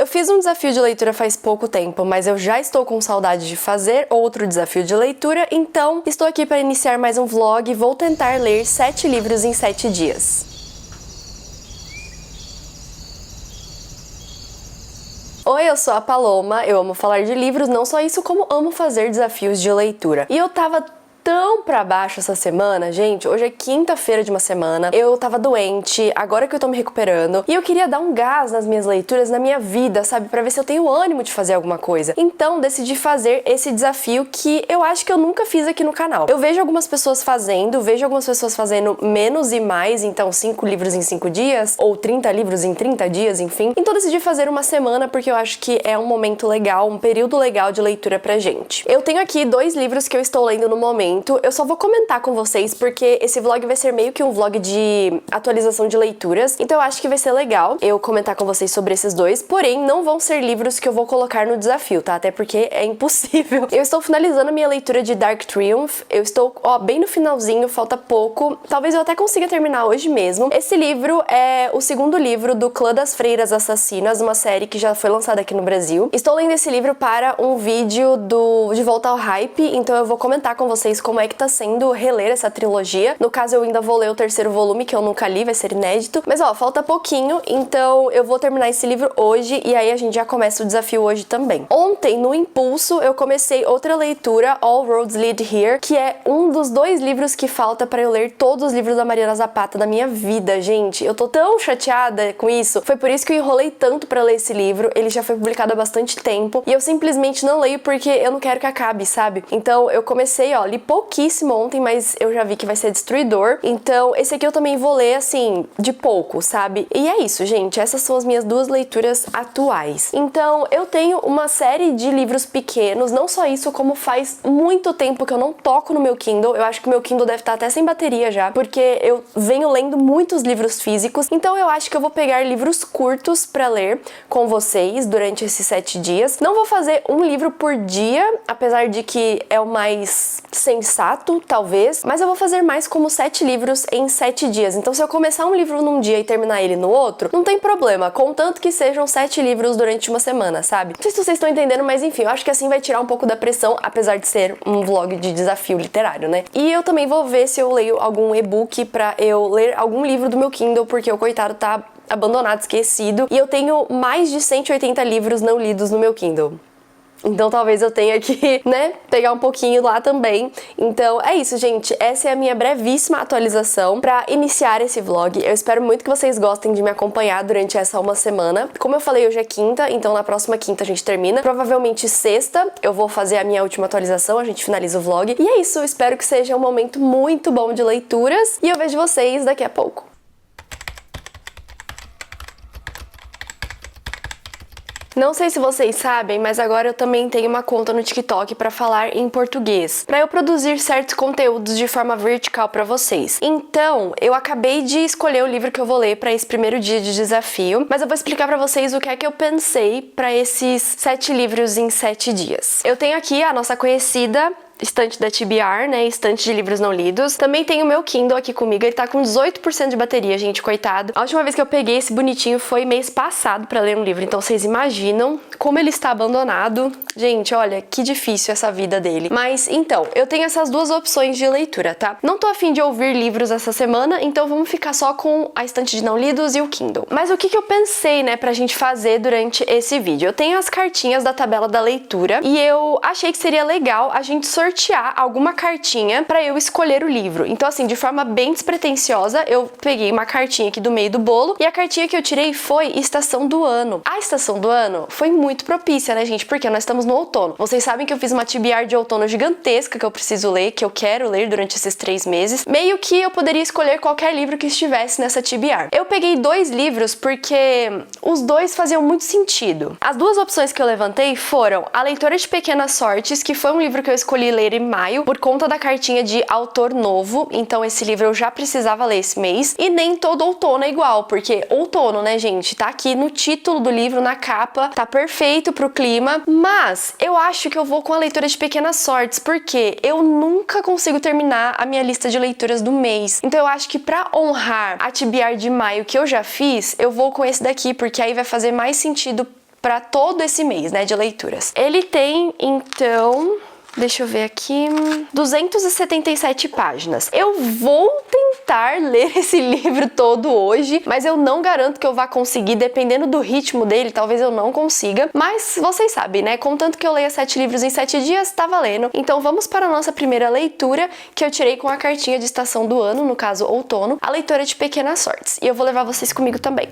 Eu fiz um desafio de leitura faz pouco tempo, mas eu já estou com saudade de fazer outro desafio de leitura, então estou aqui para iniciar mais um vlog e vou tentar ler 7 livros em 7 dias. Oi, eu sou a Paloma, eu amo falar de livros, não só isso, como amo fazer desafios de leitura. E eu tava tão pra baixo essa semana, gente, hoje é quinta-feira de uma semana, eu tava doente, agora que eu tô me recuperando, e eu queria dar um gás nas minhas leituras, na minha vida, sabe, pra ver se eu tenho ânimo de fazer alguma coisa. Então, decidi fazer esse desafio que eu acho que eu nunca fiz aqui no canal. Eu vejo algumas pessoas fazendo, menos e mais, então 5 livros em 5 dias, ou 30 livros em 30 dias, enfim. Então, decidi fazer uma semana porque eu acho que é um momento legal, um período legal de leitura pra gente. Eu tenho aqui 2 livros que eu estou lendo no momento. Eu só vou comentar com vocês porque esse vlog vai ser meio que um vlog de atualização de leituras, então eu acho que vai ser legal eu comentar com vocês sobre esses 2, porém não vão ser livros que eu vou colocar no desafio, tá? Até porque é impossível. Eu estou finalizando a minha leitura de Dark Triumph, eu estou, bem no finalzinho, falta pouco, talvez eu até consiga terminar hoje mesmo. Esse livro é o segundo livro do Clã das Freiras Assassinas, uma série que já foi lançada aqui no Brasil. Estou lendo esse livro para um vídeo De Volta ao Hype, então eu vou comentar com vocês como é que tá sendo reler essa trilogia. No caso, eu ainda vou ler o 3º volume, que eu nunca li, vai ser inédito. Mas, falta pouquinho, então eu vou terminar esse livro hoje e aí a gente já começa o desafio hoje também. Ontem, no impulso, eu comecei outra leitura, All Roads Lead Here, que é um dos 2 livros que falta pra eu ler todos os livros da Mariana Zapata da minha vida, gente. Eu tô tão chateada com isso. Foi por isso que eu enrolei tanto pra ler esse livro. Ele já foi publicado há bastante tempo e eu simplesmente não leio porque eu não quero que acabe, sabe? Então, eu comecei, li pouquíssimo ontem, mas eu já vi que vai ser destruidor. Então, esse aqui eu também vou ler, assim, de pouco, sabe? E é isso, gente. Essas são as minhas 2 leituras atuais. Então, eu tenho uma série de livros pequenos, não só isso, como faz muito tempo que eu não toco no meu Kindle. Eu acho que o meu Kindle deve estar até sem bateria já, porque eu venho lendo muitos livros físicos. Então, eu acho que eu vou pegar livros curtos pra ler com vocês durante esses 7 dias. Não vou fazer um livro por dia, apesar de que é o mais sensato, talvez, mas eu vou fazer mais como 7 livros em 7 dias. Então, se eu começar um livro num dia e terminar ele no outro, não tem problema, contanto que sejam 7 livros durante uma semana, sabe? Não sei se vocês estão entendendo, mas enfim, eu acho que assim vai tirar um pouco da pressão, apesar de ser um vlog de desafio literário, né? E eu também vou ver se eu leio algum e-book pra eu ler algum livro do meu Kindle, porque o coitado tá abandonado, esquecido, e eu tenho mais de 180 livros não lidos no meu Kindle. Então talvez eu tenha que, pegar um pouquinho lá também. Então é isso, gente. Essa é a minha brevíssima atualização pra iniciar esse vlog. Eu espero muito que vocês gostem de me acompanhar durante essa uma semana. Como eu falei, hoje é quinta, então na próxima quinta a gente termina. Provavelmente sexta eu vou fazer a minha última atualização, a gente finaliza o vlog. E é isso, eu espero que seja um momento muito bom de leituras. E eu vejo vocês daqui a pouco. Não sei se vocês sabem, mas agora eu também tenho uma conta no TikTok para falar em português, para eu produzir certos conteúdos de forma vertical para vocês. Então, eu acabei de escolher o livro que eu vou ler para esse primeiro dia de desafio, mas eu vou explicar para vocês o que é que eu pensei para esses 7 livros em 7 dias. Eu tenho aqui a nossa conhecida estante da TBR, estante de livros não lidos. Também tem o meu Kindle aqui comigo, ele tá com 18% de bateria, gente, coitado. A última vez que eu peguei esse bonitinho foi mês passado pra ler um livro, então vocês imaginam como ele está abandonado. Gente, olha, que difícil essa vida dele. Mas, então, eu tenho essas 2 opções de leitura, tá? Não tô a fim de ouvir livros essa semana, então vamos ficar só com a estante de não lidos e o Kindle. Mas o que eu pensei, pra gente fazer durante esse vídeo? Eu tenho as cartinhas da tabela da leitura e eu achei que seria legal a gente sortear alguma cartinha pra eu escolher o livro. Então, assim, de forma bem despretensiosa, eu peguei uma cartinha aqui do meio do bolo e a cartinha que eu tirei foi Estação do Ano. A Estação do Ano foi muito propícia, né, gente? Porque nós estamos no outono. Vocês sabem que eu fiz uma TBR de outono gigantesca que eu preciso ler, que eu quero ler durante esses 3 meses. Meio que eu poderia escolher qualquer livro que estivesse nessa TBR. Eu peguei 2 livros porque os 2 faziam muito sentido. As 2 opções que eu levantei foram A Leitora de Pequenas Sortes, que foi um livro que eu escolhi ler em maio por conta da cartinha de autor novo, então esse livro eu já precisava ler esse mês, e nem todo outono é igual, porque outono, né, gente, tá aqui no título do livro, na capa, tá perfeito pro clima, mas eu acho que eu vou com A Leitora de Pequenas Sortes, porque eu nunca consigo terminar a minha lista de leituras do mês, então eu acho que pra honrar a TBR de maio que eu já fiz, eu vou com esse daqui, porque aí vai fazer mais sentido para todo esse mês, né, de leituras. Ele tem, então... Deixa eu ver aqui, 277 páginas. Eu vou tentar ler esse livro todo hoje, mas eu não garanto que eu vá conseguir, dependendo do ritmo dele, talvez eu não consiga. Mas vocês sabem, né? Contanto que eu leia 7 livros em 7 dias, tá valendo. Então vamos para a nossa primeira leitura, que eu tirei com a cartinha de estação do ano, no caso outono, a leitura de Pequenas Sortes. E eu vou levar vocês comigo também.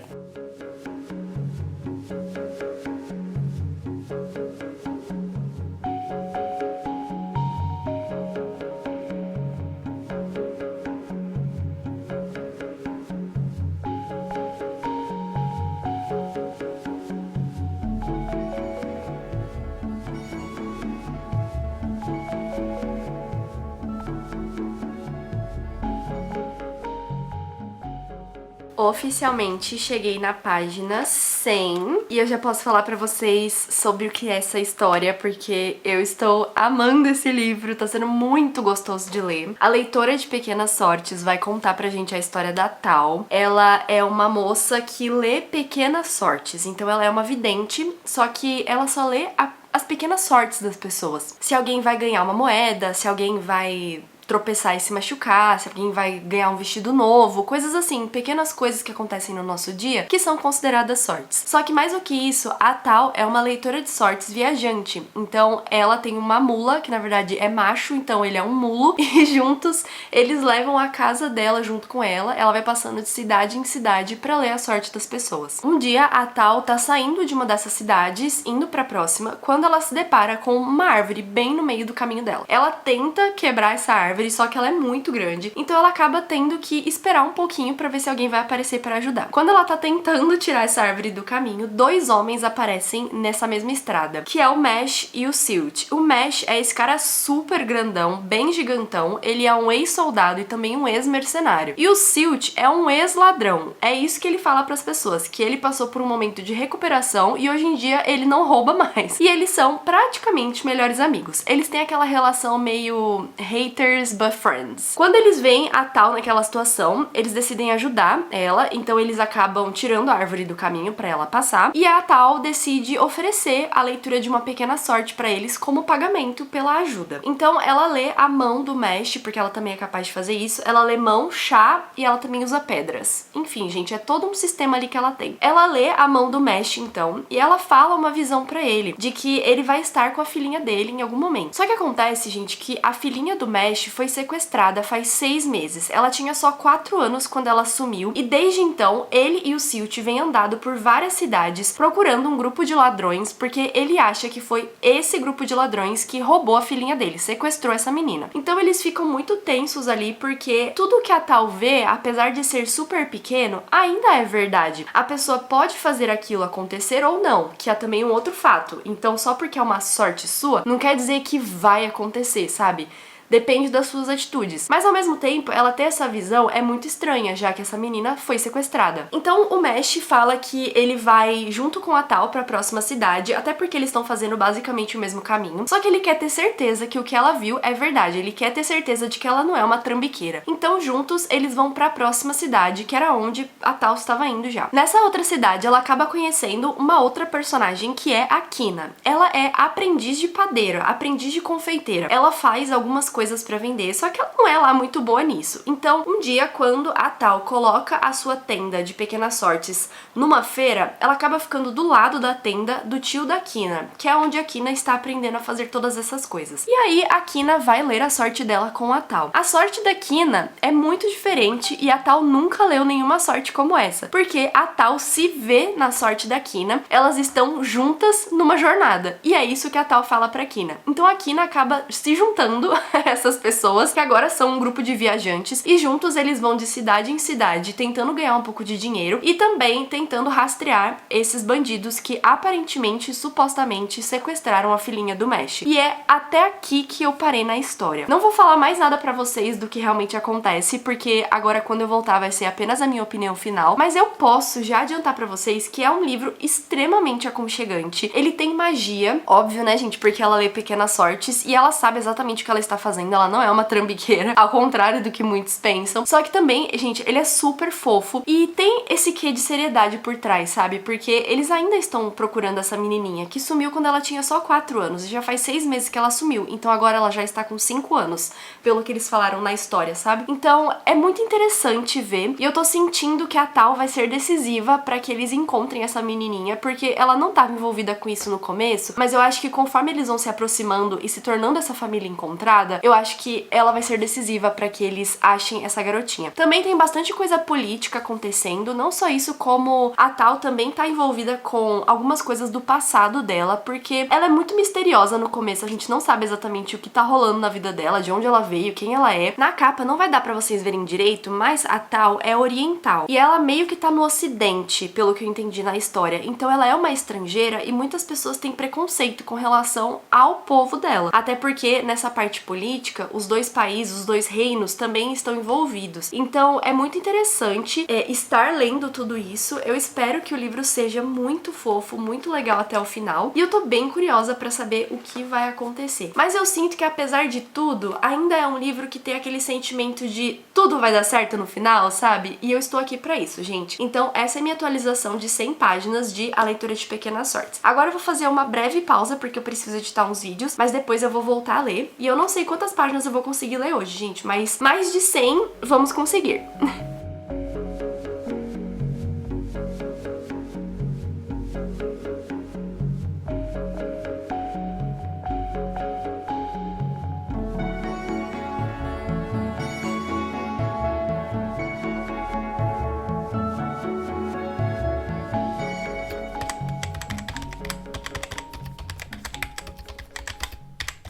Oficialmente cheguei na página 100 e eu já posso falar pra vocês sobre o que é essa história, porque eu estou amando esse livro, tá sendo muito gostoso de ler. A leitora de Pequenas Sortes vai contar pra gente a história da Tal. Ela é uma moça que lê pequenas sortes, então ela é uma vidente, só que ela só lê as pequenas sortes das pessoas. Se alguém vai ganhar uma moeda, se alguém vai tropeçar e se machucar, se alguém vai ganhar um vestido novo, coisas assim, pequenas coisas que acontecem no nosso dia que são consideradas sortes. Só que mais do que isso, a Tal é uma leitora de sortes viajante. Então ela tem uma mula, que na verdade é macho, então ele é um mulo, e juntos eles levam a casa dela junto com ela. Ela vai passando de cidade em cidade pra ler a sorte das pessoas. Um dia a Tal tá saindo de uma dessas cidades, indo pra próxima, quando ela se depara com uma árvore bem no meio do caminho dela. Ela tenta quebrar essa árvore, só que ela é muito grande, então ela acaba tendo que esperar um pouquinho pra ver se alguém vai aparecer pra ajudar. Quando ela tá tentando tirar essa árvore do caminho, 2 homens aparecem nessa mesma estrada, que é o Mesh e o Silt. O Mesh é esse cara super grandão, bem gigantão, ele é um ex-soldado e também um ex-mercenário. E o Silt é um ex-ladrão. É isso que ele fala pras pessoas, que ele passou por um momento de recuperação e hoje em dia ele não rouba mais. E eles são praticamente melhores amigos. Eles têm aquela relação meio haters but friends. Quando eles veem a Tal naquela situação, eles decidem ajudar ela, então eles acabam tirando a árvore do caminho pra ela passar, e a Tal decide oferecer a leitura de uma pequena sorte pra eles como pagamento pela ajuda. Então ela lê a mão do Mesh, porque ela também é capaz de fazer isso, ela lê mão, chá e ela também usa pedras. Enfim, gente, é todo um sistema ali que ela tem. Ela lê a mão do Mesh, então, e ela fala uma visão pra ele, de que ele vai estar com a filhinha dele em algum momento. Só que acontece, gente, que a filhinha do Mesh foi sequestrada faz 6 meses. Ela tinha só 4 anos quando ela sumiu e desde então ele e o Silt vêm andado por várias cidades procurando um grupo de ladrões, porque ele acha que foi esse grupo de ladrões que roubou a filhinha dele, sequestrou essa menina. Então eles ficam muito tensos ali, porque tudo que a Tal vê, apesar de ser super pequeno, ainda é verdade. A pessoa pode fazer aquilo acontecer ou não, que é também um outro fato. Então só porque é uma sorte sua, não quer dizer que vai acontecer, sabe? Depende das suas atitudes. Mas ao mesmo tempo, ela ter essa visão é muito estranha, já que essa menina foi sequestrada. Então o Mesh fala que ele vai junto com a Tal pra próxima cidade, até porque eles estão fazendo basicamente o mesmo caminho. Só que ele quer ter certeza que o que ela viu é verdade, ele quer ter certeza de que ela não é uma trambiqueira. Então juntos eles vão pra próxima cidade, que era onde a Tal estava indo já. Nessa outra cidade, ela acaba conhecendo uma outra personagem, que é a Kina. Ela é aprendiz de padeira, aprendiz de confeiteira. Ela faz algumas coisas pra vender, só que ela não é lá muito boa nisso. Então, um dia, quando a Tal coloca a sua tenda de pequenas sortes numa feira, ela acaba ficando do lado da tenda do tio da Kina, que é onde a Kina está aprendendo a fazer todas essas coisas. E aí, a Kina vai ler a sorte dela com a Tal. A sorte da Kina é muito diferente e a Tal nunca leu nenhuma sorte como essa, porque a Tal se vê na sorte da Kina, elas estão juntas numa jornada, e é isso que a Tal fala pra Kina. Então a Kina acaba se juntando essas pessoas, que agora são um grupo de viajantes, e juntos eles vão de cidade em cidade tentando ganhar um pouco de dinheiro e também tentando rastrear esses bandidos que aparentemente, supostamente, sequestraram a filhinha do Mesh. E é até aqui que eu parei na história. Não vou falar mais nada pra vocês do que realmente acontece, porque agora quando eu voltar vai ser apenas a minha opinião final, mas eu posso já adiantar pra vocês que é um livro extremamente aconchegante. Ele tem magia, óbvio, né, gente, porque ela lê Pequenas Sortes e ela sabe exatamente o que ela está fazendo fazendo, ela não é uma trambiqueira, ao contrário do que muitos pensam. Só que também, gente, ele é super fofo e tem esse quê de seriedade por trás, sabe? Porque eles ainda estão procurando essa menininha que sumiu quando ela tinha só 4 anos e já faz 6 meses que ela sumiu, então agora ela já está com 5 anos, pelo que eles falaram na história, sabe? Então é muito interessante ver e eu tô sentindo que a Tal vai ser decisiva pra que eles encontrem essa menininha, porque ela não tava envolvida com isso no começo, mas eu acho que conforme eles vão se aproximando e se tornando essa família encontrada, eu acho que ela vai ser decisiva pra que eles achem essa garotinha. Também tem bastante coisa política acontecendo, não só isso, como a Tal também tá envolvida com algumas coisas do passado dela, porque ela é muito misteriosa no começo, a gente não sabe exatamente o que tá rolando na vida dela, de onde ela veio, quem ela é. Na capa não vai dar pra vocês verem direito, mas a Tal é oriental e ela meio que tá no ocidente, pelo que eu entendi na história, então ela é uma estrangeira e muitas pessoas têm preconceito com relação ao povo dela, até porque nessa parte política, os dois países, os dois reinos também estão envolvidos, então é muito interessante estar lendo tudo isso. Eu espero que o livro seja muito fofo, muito legal até o final, e eu tô bem curiosa pra saber o que vai acontecer. Mas eu sinto que apesar de tudo, ainda é um livro que tem aquele sentimento de tudo vai dar certo no final, sabe? E eu estou aqui pra isso, gente. Então essa é minha atualização de 100 páginas de A Leitura de Pequenas Sortes. Agora eu vou fazer uma breve pausa porque eu preciso editar uns vídeos, mas depois eu vou voltar a ler. E eu não sei quantas páginas eu vou conseguir ler hoje, gente, mas mais de 100 vamos conseguir.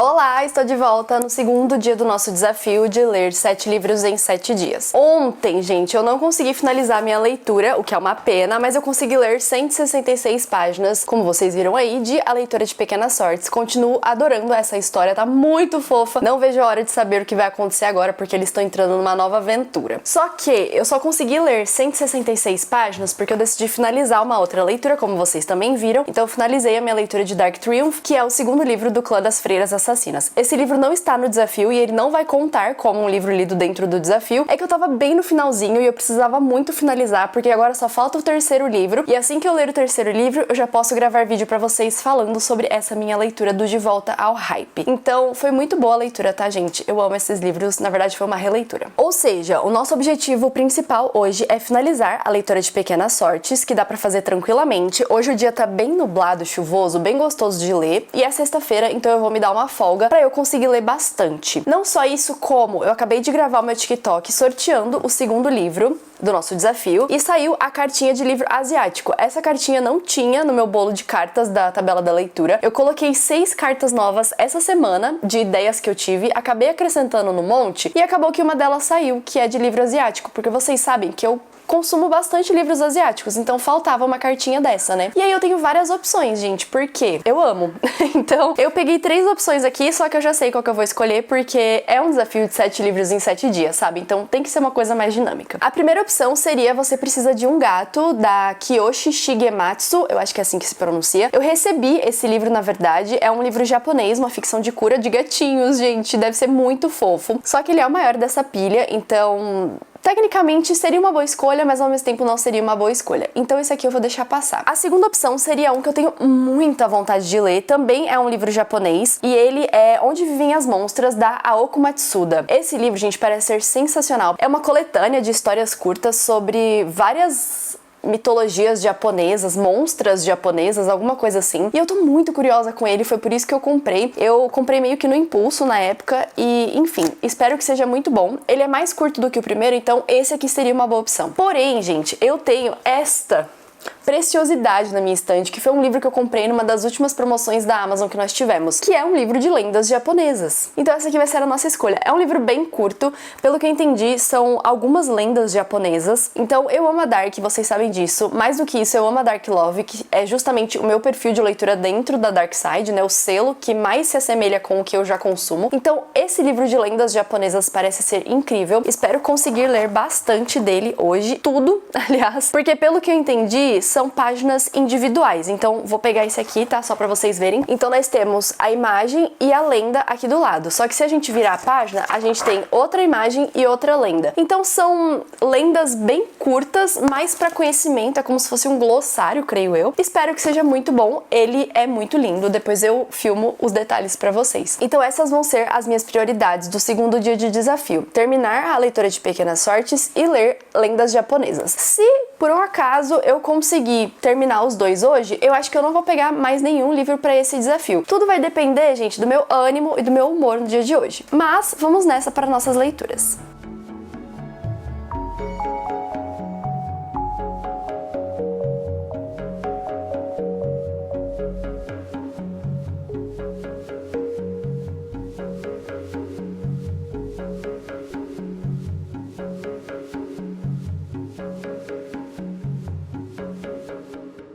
Olá, estou de volta no segundo dia do nosso desafio de ler 7 livros em 7 dias. Ontem, gente, eu não consegui finalizar minha leitura, o que é uma pena, mas eu consegui ler 166 páginas, como vocês viram aí, de A Leitura de Pequenas Sortes. Continuo adorando essa história, tá muito fofa. Não vejo a hora de saber o que vai acontecer agora, porque eles estão entrando numa nova aventura. Só que eu só consegui ler 166 páginas porque eu decidi finalizar uma outra leitura, como vocês também viram. Então eu finalizei a minha leitura de Dark Triumph, que é o segundo livro do Clã das Freiras Assassinas. Esse livro não está no desafio e ele não vai contar como um livro lido dentro do desafio. É que eu tava bem no finalzinho e eu precisava muito finalizar, porque agora só falta o terceiro livro, e assim que eu ler o terceiro livro, eu já posso gravar vídeo pra vocês falando sobre essa minha leitura do De Volta ao Hype. Então, foi muito boa a leitura, tá, gente? Eu amo esses livros, na verdade foi uma releitura. Ou seja, o nosso objetivo principal hoje é finalizar A Leitura de Pequenas Sortes, que dá pra fazer tranquilamente. Hoje o dia tá bem nublado, chuvoso, bem gostoso de ler, e é sexta-feira, então eu vou me dar uma folga pra eu conseguir ler bastante. Não só isso, como eu acabei de gravar o meu TikTok sorteando o segundo livro do nosso desafio e saiu a cartinha de livro asiático. Essa cartinha não tinha no meu bolo de cartas da tabela da leitura. Eu coloquei 6 cartas novas essa semana de ideias que eu tive, acabei acrescentando no monte e acabou que uma delas saiu, que é de livro asiático, porque vocês sabem que eu consumo bastante livros asiáticos, então faltava uma cartinha dessa, né? E aí eu tenho várias opções, gente, porque eu amo. Então eu peguei 3 opções aqui, só que eu já sei qual que eu vou escolher, porque é um desafio de 7 livros em 7 dias, sabe? Então tem que ser uma coisa mais dinâmica. A primeira opção seria Você Precisa de um Gato, da Kiyoshi Shigematsu, eu acho que é assim que se pronuncia. Eu recebi esse livro, na verdade, é um livro japonês, uma ficção de cura de gatinhos, gente, deve ser muito fofo. Só que ele é o maior dessa pilha, então tecnicamente seria uma boa escolha, mas ao mesmo tempo não seria uma boa escolha. Então esse aqui eu vou deixar passar. A segunda opção seria um que eu tenho muita vontade de ler, também é um livro japonês, e ele é Onde Vivem as Monstras, da Aoko Matsuda. Esse livro, gente, parece ser sensacional. É uma coletânea de histórias curtas sobre várias mitologias japonesas, monstras japonesas, alguma coisa assim. E eu tô muito curiosa com ele, foi por isso que eu comprei. Eu comprei meio que no impulso na época e, enfim, espero que seja muito bom. Ele é mais curto do que o primeiro, então esse aqui seria uma boa opção. Porém, gente, eu tenho esta preciosidade na minha estante, que foi um livro que eu comprei numa das últimas promoções da Amazon que nós tivemos, que é um livro de lendas japonesas. Então essa aqui vai ser a nossa escolha. É um livro bem curto, pelo que eu entendi, são algumas lendas japonesas. Então eu amo a Dark, vocês sabem disso. Mais do que isso, eu amo a Dark Love, que é justamente o meu perfil de leitura dentro da Dark Side, né? O selo que mais se assemelha com o que eu já consumo. Então esse livro de lendas japonesas parece ser incrível. Espero conseguir ler bastante dele hoje. Tudo, aliás. Porque pelo que eu entendi, são páginas individuais. Então, vou pegar esse aqui, tá? Só pra vocês verem. Então, nós temos a imagem e a lenda aqui do lado. Só que se a gente virar a página, a gente tem outra imagem e outra lenda. Então, são lendas bem curtas, mais pra conhecimento. É como se fosse um glossário, creio eu. Espero que seja muito bom. Ele é muito lindo. Depois eu filmo os detalhes pra vocês. Então, essas vão ser as minhas prioridades do segundo dia de desafio. Terminar a leitura de Pequenas Sortes e ler lendas japonesas. Se, por um acaso, eu conseguir terminar os dois hoje, eu acho que eu não vou pegar mais nenhum livro pra esse desafio. Tudo vai depender, gente, do meu ânimo e do meu humor no dia de hoje. Mas, vamos nessa para nossas leituras.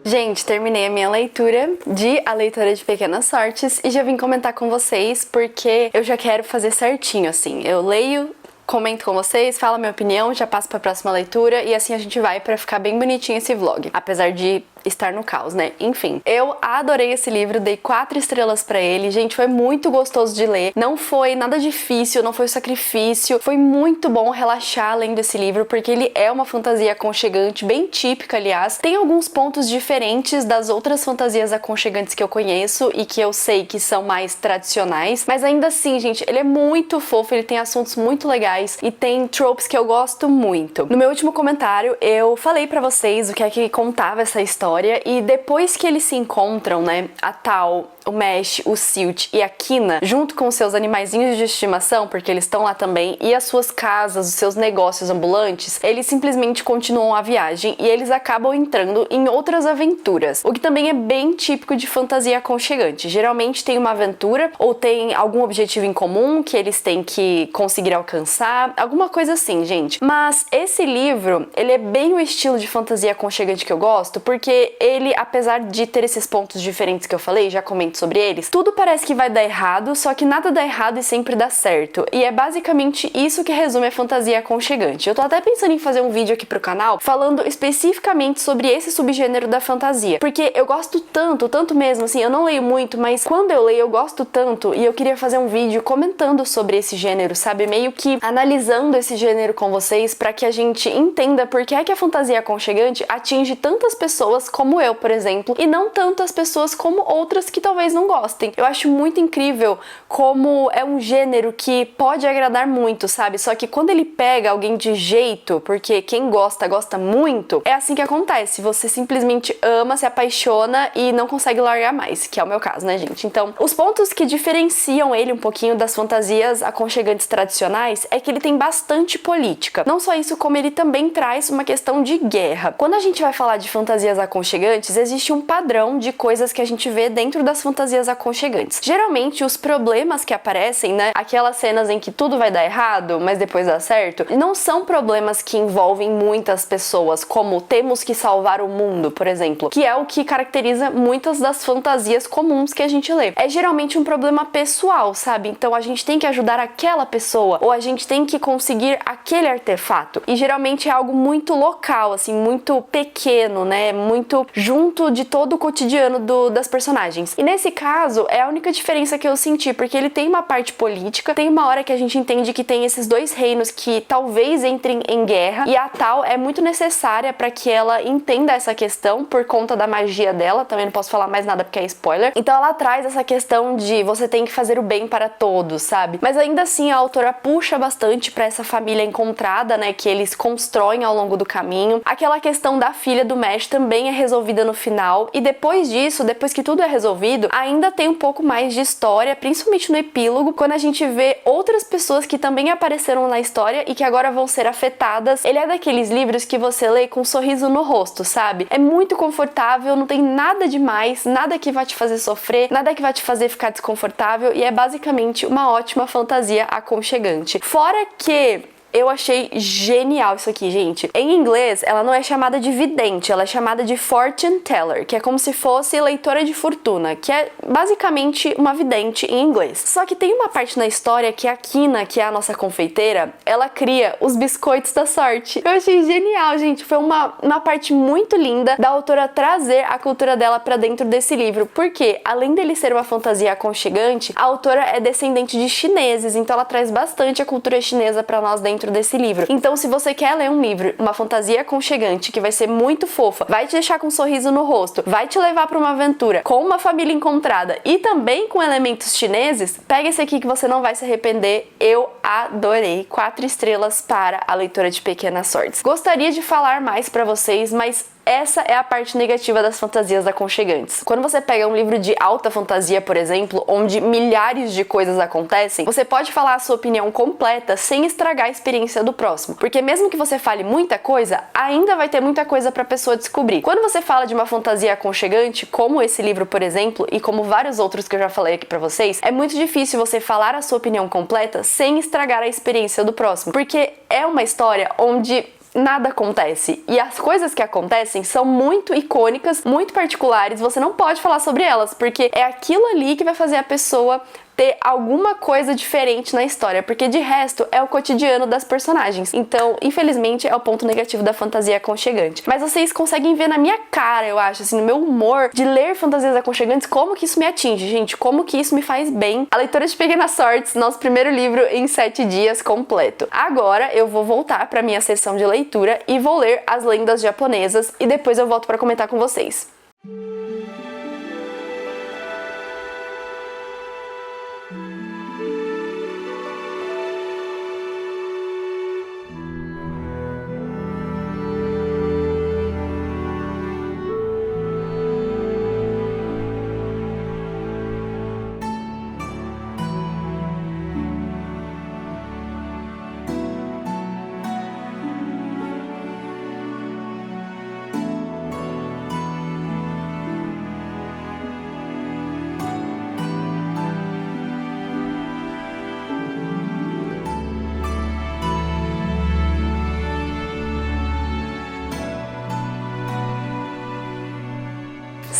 Gente, terminei a minha leitura de A Leitora de Pequenas Sortes e já vim comentar com vocês porque eu já quero fazer certinho, assim. Eu leio, comento com vocês, falo a minha opinião, já passo pra próxima leitura e assim a gente vai pra ficar bem bonitinho esse vlog. Apesar de estar no caos, né? Enfim, eu adorei esse livro, dei 4 estrelas pra ele. Gente, foi muito gostoso de ler. Não foi nada difícil, não foi sacrifício. Foi muito bom relaxar lendo esse livro, porque ele é uma fantasia aconchegante, bem típica, aliás. Tem alguns pontos diferentes das outras fantasias aconchegantes que eu conheço e que eu sei que são mais tradicionais, mas ainda assim, gente, ele é muito fofo, ele tem assuntos muito legais e tem tropes que eu gosto muito. No meu último comentário, eu falei pra vocês o que é que contava essa história e depois que eles se encontram, né, a Tal, o Mesh, o Silt e a Kina, junto com seus animaizinhos de estimação, porque eles estão lá também, e as suas casas, os seus negócios ambulantes, eles simplesmente continuam a viagem e eles acabam entrando em outras aventuras, o que também é bem típico de fantasia aconchegante. Geralmente tem uma aventura ou tem algum objetivo em comum que eles têm que conseguir alcançar, alguma coisa assim, gente. Mas esse livro, ele é bem o estilo de fantasia aconchegante que eu gosto, porque ele, apesar de ter esses pontos diferentes que eu falei, já comento sobre eles, tudo parece que vai dar errado, só que nada dá errado e sempre dá certo. E é basicamente isso que resume a fantasia aconchegante. Eu tô até pensando em fazer um vídeo aqui pro canal falando especificamente sobre esse subgênero da fantasia, porque eu gosto tanto mesmo, assim, eu não leio muito, mas quando eu leio eu gosto tanto e eu queria fazer um vídeo comentando sobre esse gênero, sabe? Meio que analisando esse gênero com vocês pra que a gente entenda por que é que a fantasia aconchegante atinge tantas pessoas como eu, por exemplo, e não tantas pessoas como outras que talvez não gostem. Eu acho muito incrível como é um gênero que pode agradar muito, sabe? Só que quando ele pega alguém de jeito, porque quem gosta, gosta muito, é assim que acontece. Você simplesmente ama, se apaixona e não consegue largar mais, que é o meu caso, né, gente? Então, os pontos que diferenciam ele um pouquinho das fantasias aconchegantes tradicionais é que ele tem bastante política. Não só isso, como ele também traz uma questão de guerra. Quando a gente vai falar de fantasias aconchegantes, existe um padrão de coisas que a gente vê dentro das fantasias aconchegantes. Geralmente, os problemas que aparecem, né, aquelas cenas em que tudo vai dar errado, mas depois dá certo, não são problemas que envolvem muitas pessoas, como temos que salvar o mundo, por exemplo, que é o que caracteriza muitas das fantasias comuns que a gente lê. É geralmente um problema pessoal, sabe? Então a gente tem que ajudar aquela pessoa, ou a gente tem que conseguir aquele artefato. E geralmente é algo muito local, assim, muito pequeno, né? Muito junto de todo o cotidiano das personagens. E nesse caso, é a única diferença que eu senti, porque ele tem uma parte política, tem uma hora que a gente entende que tem esses dois reinos que talvez entrem em guerra, e a Tal é muito necessária para que ela entenda essa questão por conta da magia dela, também não posso falar mais nada porque é spoiler. Então ela traz essa questão de você tem que fazer o bem para todos, sabe? Mas ainda assim a autora puxa bastante para essa família encontrada, né, que eles constroem ao longo do caminho. Aquela questão da filha do Mesh também é resolvida no final, e depois disso, depois que tudo é resolvido, ainda tem um pouco mais de história, principalmente no epílogo, quando a gente vê outras pessoas que também apareceram na história e que agora vão ser afetadas. Ele é daqueles livros que você lê com um sorriso no rosto, sabe? É muito confortável, não tem nada demais, nada que vai te fazer sofrer, nada que vai te fazer ficar desconfortável, e é basicamente uma ótima fantasia aconchegante. Fora que Eu achei genial isso aqui, gente. Em inglês, ela não é chamada de vidente, ela é chamada de fortune teller, que é como se fosse leitora de fortuna, que é basicamente uma vidente em inglês. Só que tem uma parte na história que a Kina, que é a nossa confeiteira, ela cria os biscoitos da sorte. Eu achei genial, gente. Foi uma parte muito linda da autora trazer a cultura dela pra dentro desse livro, porque além dele ser uma fantasia aconchegante, a autora é descendente de chineses, então ela traz bastante a cultura chinesa pra nós dentro desse livro. Então, se você quer ler um livro, uma fantasia aconchegante, que vai ser muito fofa, vai te deixar com um sorriso no rosto, vai te levar pra uma aventura com uma família encontrada e também com elementos chineses, pega esse aqui que você não vai se arrepender. Eu adorei. 4 estrelas para a leitora de Pequenas Sortes. Gostaria de falar mais pra vocês, mas essa é a parte negativa das fantasias aconchegantes. Quando você pega um livro de alta fantasia, por exemplo, onde milhares de coisas acontecem, você pode falar a sua opinião completa sem estragar a experiência do próximo. Porque mesmo que você fale muita coisa, ainda vai ter muita coisa pra pessoa descobrir. Quando você fala de uma fantasia aconchegante, como esse livro, por exemplo, e como vários outros que eu já falei aqui pra vocês, é muito difícil você falar a sua opinião completa sem estragar a experiência do próximo. Porque é uma história onde nada acontece. E as coisas que acontecem são muito icônicas, muito particulares, você não pode falar sobre elas, porque é aquilo ali que vai fazer a pessoa ter alguma coisa diferente na história, porque de resto é o cotidiano das personagens. Então, infelizmente, é o ponto negativo da fantasia aconchegante. Mas vocês conseguem ver na minha cara, eu acho, assim, no meu humor de ler fantasias aconchegantes, como que isso me atinge, gente, como que isso me faz bem. A Leitora de Pequenas Sortes, nosso primeiro livro em 7 dias completo. Agora eu vou voltar para minha sessão de leitura e vou ler as lendas japonesas e depois eu volto para comentar com vocês.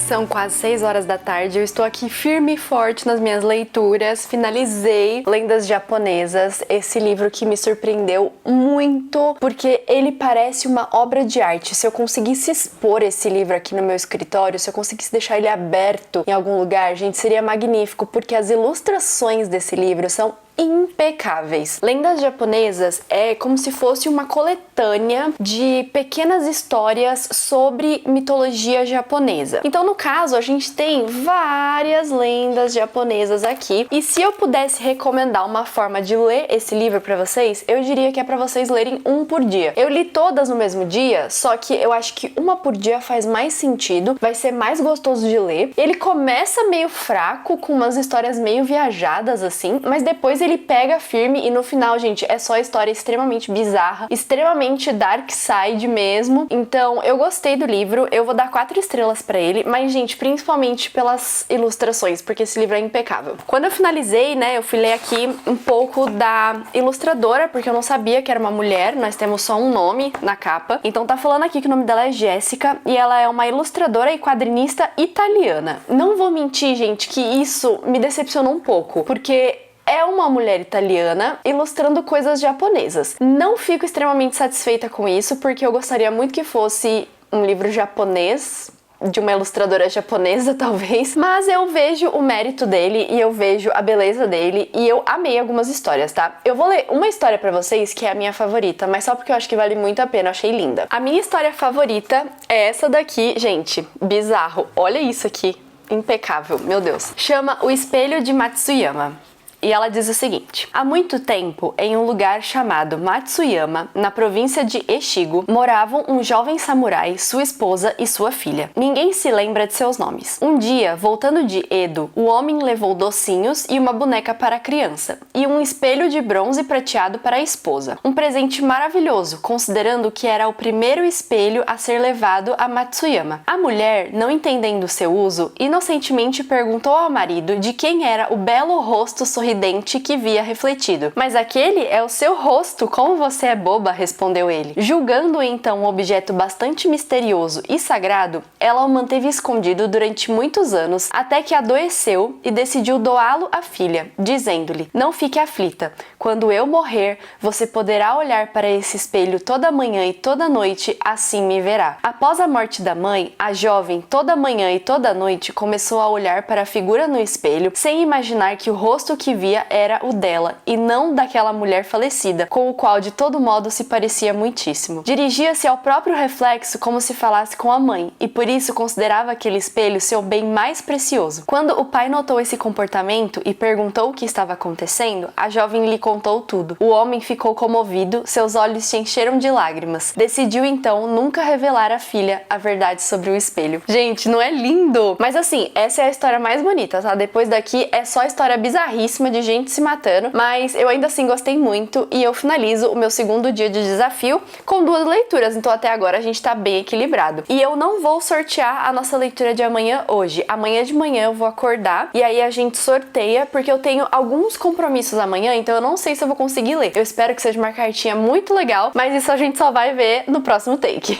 São quase 6 horas da tarde, eu estou aqui firme e forte nas minhas leituras, finalizei Lendas Japonesas, esse livro que me surpreendeu muito, porque ele parece uma obra de arte. Se eu conseguisse expor esse livro aqui no meu escritório, se eu conseguisse deixar ele aberto em algum lugar, gente, seria magnífico, porque as ilustrações desse livro são impecáveis. Lendas Japonesas é como se fosse uma coletânea de pequenas histórias sobre mitologia japonesa. Então, no caso, a gente tem várias lendas japonesas aqui, e se eu pudesse recomendar uma forma de ler esse livro pra vocês, eu diria que é pra vocês lerem um por dia. Eu li todas no mesmo dia, só que eu acho que uma por dia faz mais sentido, vai ser mais gostoso de ler. Ele começa meio fraco, com umas histórias meio viajadas assim, mas depois ele pega firme e no final, gente, é só história extremamente bizarra, extremamente dark side mesmo. Então, eu gostei do livro, eu vou dar 4 estrelas pra ele, mas, gente, principalmente pelas ilustrações, porque esse livro é impecável. Quando eu finalizei, né, eu fui ler aqui um pouco da ilustradora, porque eu não sabia que era uma mulher, nós temos só um nome na capa. Então tá falando aqui que o nome dela é Jéssica, e ela é uma ilustradora e quadrinista italiana. Não vou mentir, gente, que isso me decepcionou um pouco, porque é uma mulher italiana ilustrando coisas japonesas. Não fico extremamente satisfeita com isso, porque eu gostaria muito que fosse um livro japonês, de uma ilustradora japonesa, talvez. Mas eu vejo o mérito dele e eu vejo a beleza dele e eu amei algumas histórias, tá? Eu vou ler uma história pra vocês que é a minha favorita, mas só porque eu acho que vale muito a pena, eu achei linda. A minha história favorita é essa daqui, gente, bizarro. Olha isso aqui, impecável, meu Deus. Chama O Espelho de Matsuyama. E ela diz o seguinte: há muito tempo, em um lugar chamado Matsuyama, na província de Echigo, moravam um jovem samurai, sua esposa e sua filha. Ninguém se lembra de seus nomes. Um dia, voltando de Edo, o homem levou docinhos e uma boneca para a criança, e um espelho de bronze prateado para a esposa. Um presente maravilhoso, considerando que era o primeiro espelho a ser levado a Matsuyama. A mulher, não entendendo seu uso, inocentemente perguntou ao marido de quem era o belo rosto sorridente vidente que via refletido. Mas aquele é o seu rosto, como você é boba, respondeu ele. Julgando então um objeto bastante misterioso e sagrado, ela o manteve escondido durante muitos anos, até que adoeceu e decidiu doá-lo à filha, dizendo-lhe: não fique aflita, quando eu morrer, você poderá olhar para esse espelho toda manhã e toda noite, assim me verá. Após a morte da mãe, a jovem toda manhã e toda noite começou a olhar para a figura no espelho, sem imaginar que o rosto que via era o dela e não daquela mulher falecida, com o qual de todo modo se parecia muitíssimo. Dirigia-se ao próprio reflexo como se falasse com a mãe, e por isso considerava aquele espelho seu bem mais precioso. Quando o pai notou esse comportamento e perguntou o que estava acontecendo, a jovem lhe contou tudo. O homem ficou comovido, seus olhos se encheram de lágrimas. Decidiu então nunca revelar à filha a verdade sobre o espelho. Gente, não é lindo? Mas assim, essa é a história mais bonita, tá? Depois daqui é só história bizarríssima de gente se matando, mas eu ainda assim gostei muito e eu finalizo o meu segundo dia de desafio com 2 leituras, então até agora a gente tá bem equilibrado. E eu não vou sortear a nossa leitura de amanhã hoje. Amanhã de manhã eu vou acordar e aí a gente sorteia, porque eu tenho alguns compromissos amanhã, então eu não sei se eu vou conseguir ler. Eu espero que seja uma cartinha muito legal, mas isso a gente só vai ver no próximo take.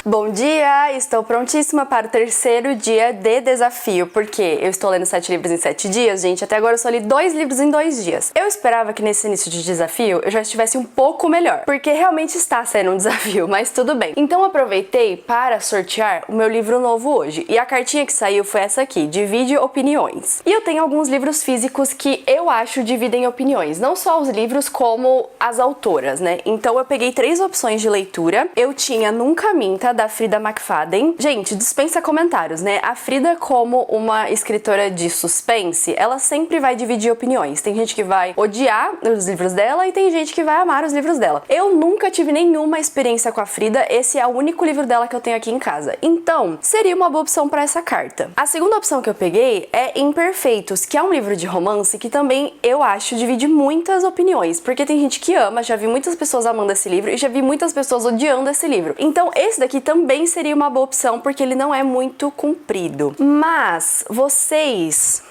Bom dia! Estou prontíssima para o 3º dia de desafio, porque eu estou lendo 7 livros em 7 dias, gente. Até agora eu só li 2 livros em 2 dias. Eu esperava que nesse início de desafio eu já estivesse um pouco melhor, porque realmente está sendo um desafio, mas tudo bem. Então eu aproveitei para sortear o meu livro novo hoje, e a cartinha que saiu foi essa aqui, Divide Opiniões. E eu tenho alguns livros físicos que eu acho dividem opiniões, não só os livros como as autoras, né? Então eu peguei 3 opções de leitura. Eu tinha Nunca Minta, da Frida McFadden. Gente, dispensa comentários, né? A Frida, como uma escritora de suspense, ela sempre vai dividir opiniões. Tem gente que vai odiar os livros dela e tem gente que vai amar os livros dela. Eu nunca tive nenhuma experiência com a Frida, esse é o único livro dela que eu tenho aqui em casa. Então, seria uma boa opção para essa carta. A segunda opção que eu peguei é Imperfeitos, que é um livro de romance que também, eu acho, divide muitas opiniões, porque tem gente que ama, já vi muitas pessoas amando esse livro e já vi muitas pessoas odiando esse livro. Então, esse daqui também seria uma boa opção, porque ele não é muito comprido. Mas vocês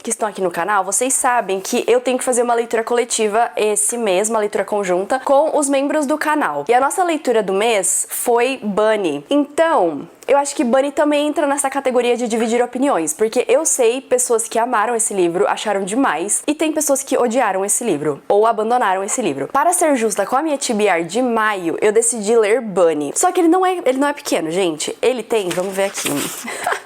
que estão aqui no canal, vocês sabem que eu tenho que fazer uma leitura coletiva esse mês, uma leitura conjunta com os membros do canal. E a nossa leitura do mês foi Bunny. Então, eu acho que Bunny também entra nessa categoria de dividir opiniões, porque eu sei pessoas que amaram esse livro, acharam demais, e tem pessoas que odiaram esse livro, ou abandonaram esse livro. Para ser justa com a minha TBR de maio, eu decidi ler Bunny. Só que ele não é pequeno, gente. Ele tem, vamos ver aqui,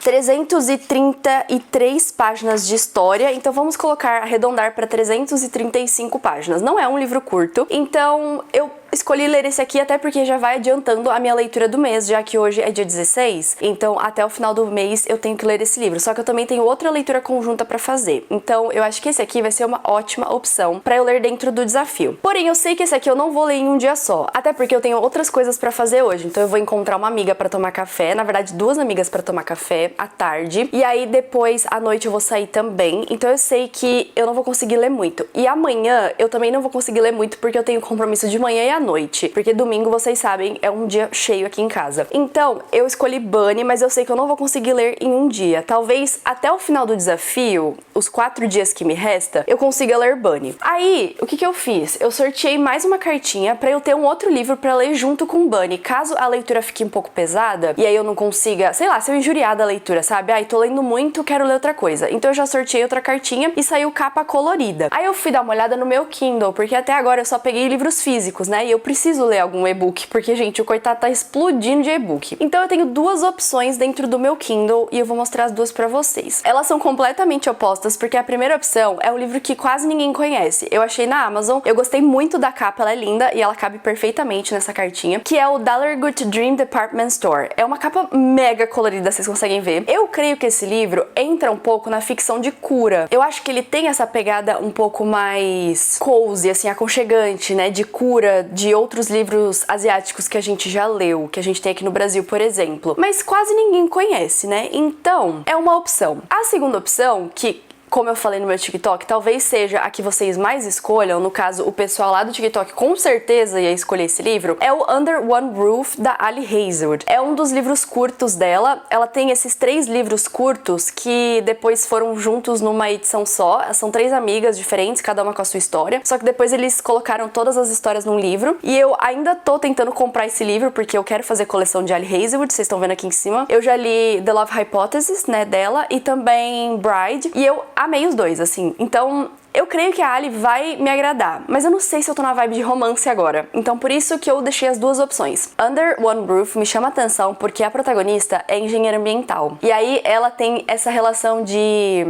333 páginas de história, então vamos arredondar para 335 páginas. Não é um livro curto, então eu escolhi ler esse aqui até porque já vai adiantando a minha leitura do mês, já que hoje é dia 16, então até o final do mês eu tenho que ler esse livro. Só que eu também tenho outra leitura conjunta pra fazer, então eu acho que esse aqui vai ser uma ótima opção pra eu ler dentro do desafio. Porém, eu sei que esse aqui eu não vou ler em um dia só, até porque eu tenho outras coisas pra fazer hoje, então eu vou encontrar uma amiga pra tomar café, na verdade 2 amigas pra tomar café à tarde, e aí depois à noite eu vou sair também, então eu sei que eu não vou conseguir ler muito. E amanhã eu também não vou conseguir ler muito porque eu tenho compromisso de manhã e à noite, porque domingo, vocês sabem, é um dia cheio aqui em casa. Então, eu escolhi Bunny, mas eu sei que eu não vou conseguir ler em um dia. Talvez até o final do desafio, os 4 dias que me resta, eu consiga ler Bunny. Aí, o que eu fiz? Eu sorteei mais uma cartinha pra eu ter um outro livro pra ler junto com Bunny, caso a leitura fique um pouco pesada, e aí eu não consiga, sei lá, se eu injuriar da leitura, sabe? Ai, tô lendo muito, quero ler outra coisa. Então eu já sorteei outra cartinha e saiu capa colorida. Aí eu fui dar uma olhada no meu Kindle, porque até agora eu só peguei livros físicos, né? E eu preciso ler algum e-book, porque, gente, o coitado tá explodindo de e-book. Então eu tenho 2 opções dentro do meu Kindle e eu vou mostrar as 2 pra vocês. Elas são completamente opostas, porque a primeira opção é um livro que quase ninguém conhece. Eu achei na Amazon, eu gostei muito da capa, ela é linda e ela cabe perfeitamente nessa cartinha, que é o Dollargood Dream Department Store. É uma capa mega colorida, vocês conseguem ver. Eu creio que esse livro entra um pouco na ficção de cura. Eu acho que ele tem essa pegada um pouco mais cozy, assim, aconchegante, né, de cura, de outros livros asiáticos que a gente já leu, que a gente tem aqui no Brasil, por exemplo. Mas quase ninguém conhece, né? Então, é uma opção. A segunda opção, que como eu falei no meu TikTok, talvez seja a que vocês mais escolham, no caso, o pessoal lá do TikTok com certeza ia escolher esse livro, é o Under One Roof, da Ali Hazelwood. É um dos livros curtos dela, ela tem esses 3 livros curtos que depois foram juntos numa edição só, são 3 amigas diferentes, cada uma com a sua história, só que depois eles colocaram todas as histórias num livro, e eu ainda tô tentando comprar esse livro, porque eu quero fazer coleção de Ali Hazelwood, vocês estão vendo aqui em cima. Eu já li The Love Hypothesis, né, dela, e também Bride, e eu amei os dois, assim, então eu creio que a Ali vai me agradar, mas eu não sei se eu tô na vibe de romance agora. Então por isso que eu deixei as 2 opções. Under One Roof me chama atenção porque a protagonista é engenheira ambiental. E aí ela tem essa relação de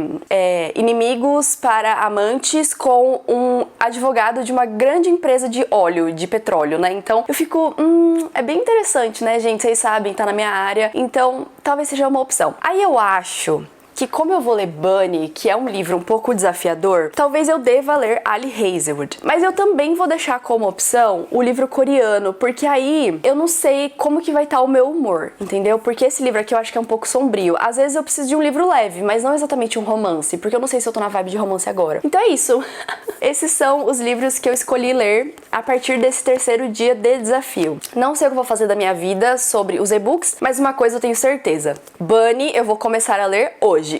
inimigos para amantes com um advogado de uma grande empresa de óleo, de petróleo, né? Então eu fico, é bem interessante, né, gente? Vocês sabem, tá na minha área. Então talvez seja uma opção. Aí eu acho que como eu vou ler Bunny, que é um livro um pouco desafiador, talvez eu deva ler Ali Hazelwood. Mas eu também vou deixar como opção o livro coreano, porque aí eu não sei como que vai estar o meu humor, entendeu? Porque esse livro aqui eu acho que é um pouco sombrio. Às vezes eu preciso de um livro leve, mas não exatamente um romance, porque eu não sei se eu tô na vibe de romance agora. Então é isso. Esses são os livros que eu escolhi ler a partir desse 3º dia de desafio. Não sei o que eu vou fazer da minha vida sobre os e-books, mas uma coisa eu tenho certeza. Bunny eu vou começar a ler hoje.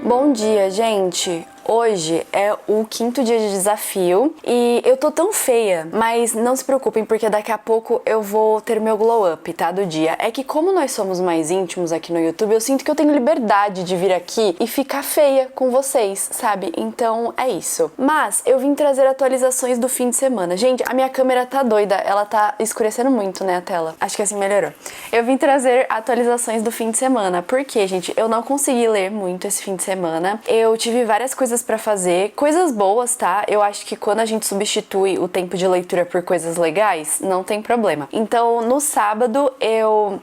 Bom dia, gente! Hoje é o 5º dia de desafio e eu tô tão feia, mas não se preocupem porque daqui a pouco eu vou ter meu glow up, tá, do dia. É que como nós somos mais íntimos aqui no YouTube, eu sinto que eu tenho liberdade de vir aqui e ficar feia com vocês, sabe? Então é isso. Mas eu vim trazer atualizações do fim de semana. Gente, a minha câmera tá doida, ela tá escurecendo muito, né, a tela. Acho que assim melhorou. Eu vim trazer atualizações do fim de semana, porque, gente, eu não consegui ler muito esse fim de semana. Eu tive várias coisas pra fazer, coisas boas, tá? Eu acho que quando a gente substitui o tempo de leitura por coisas legais, não tem problema. Então, no sábado, eu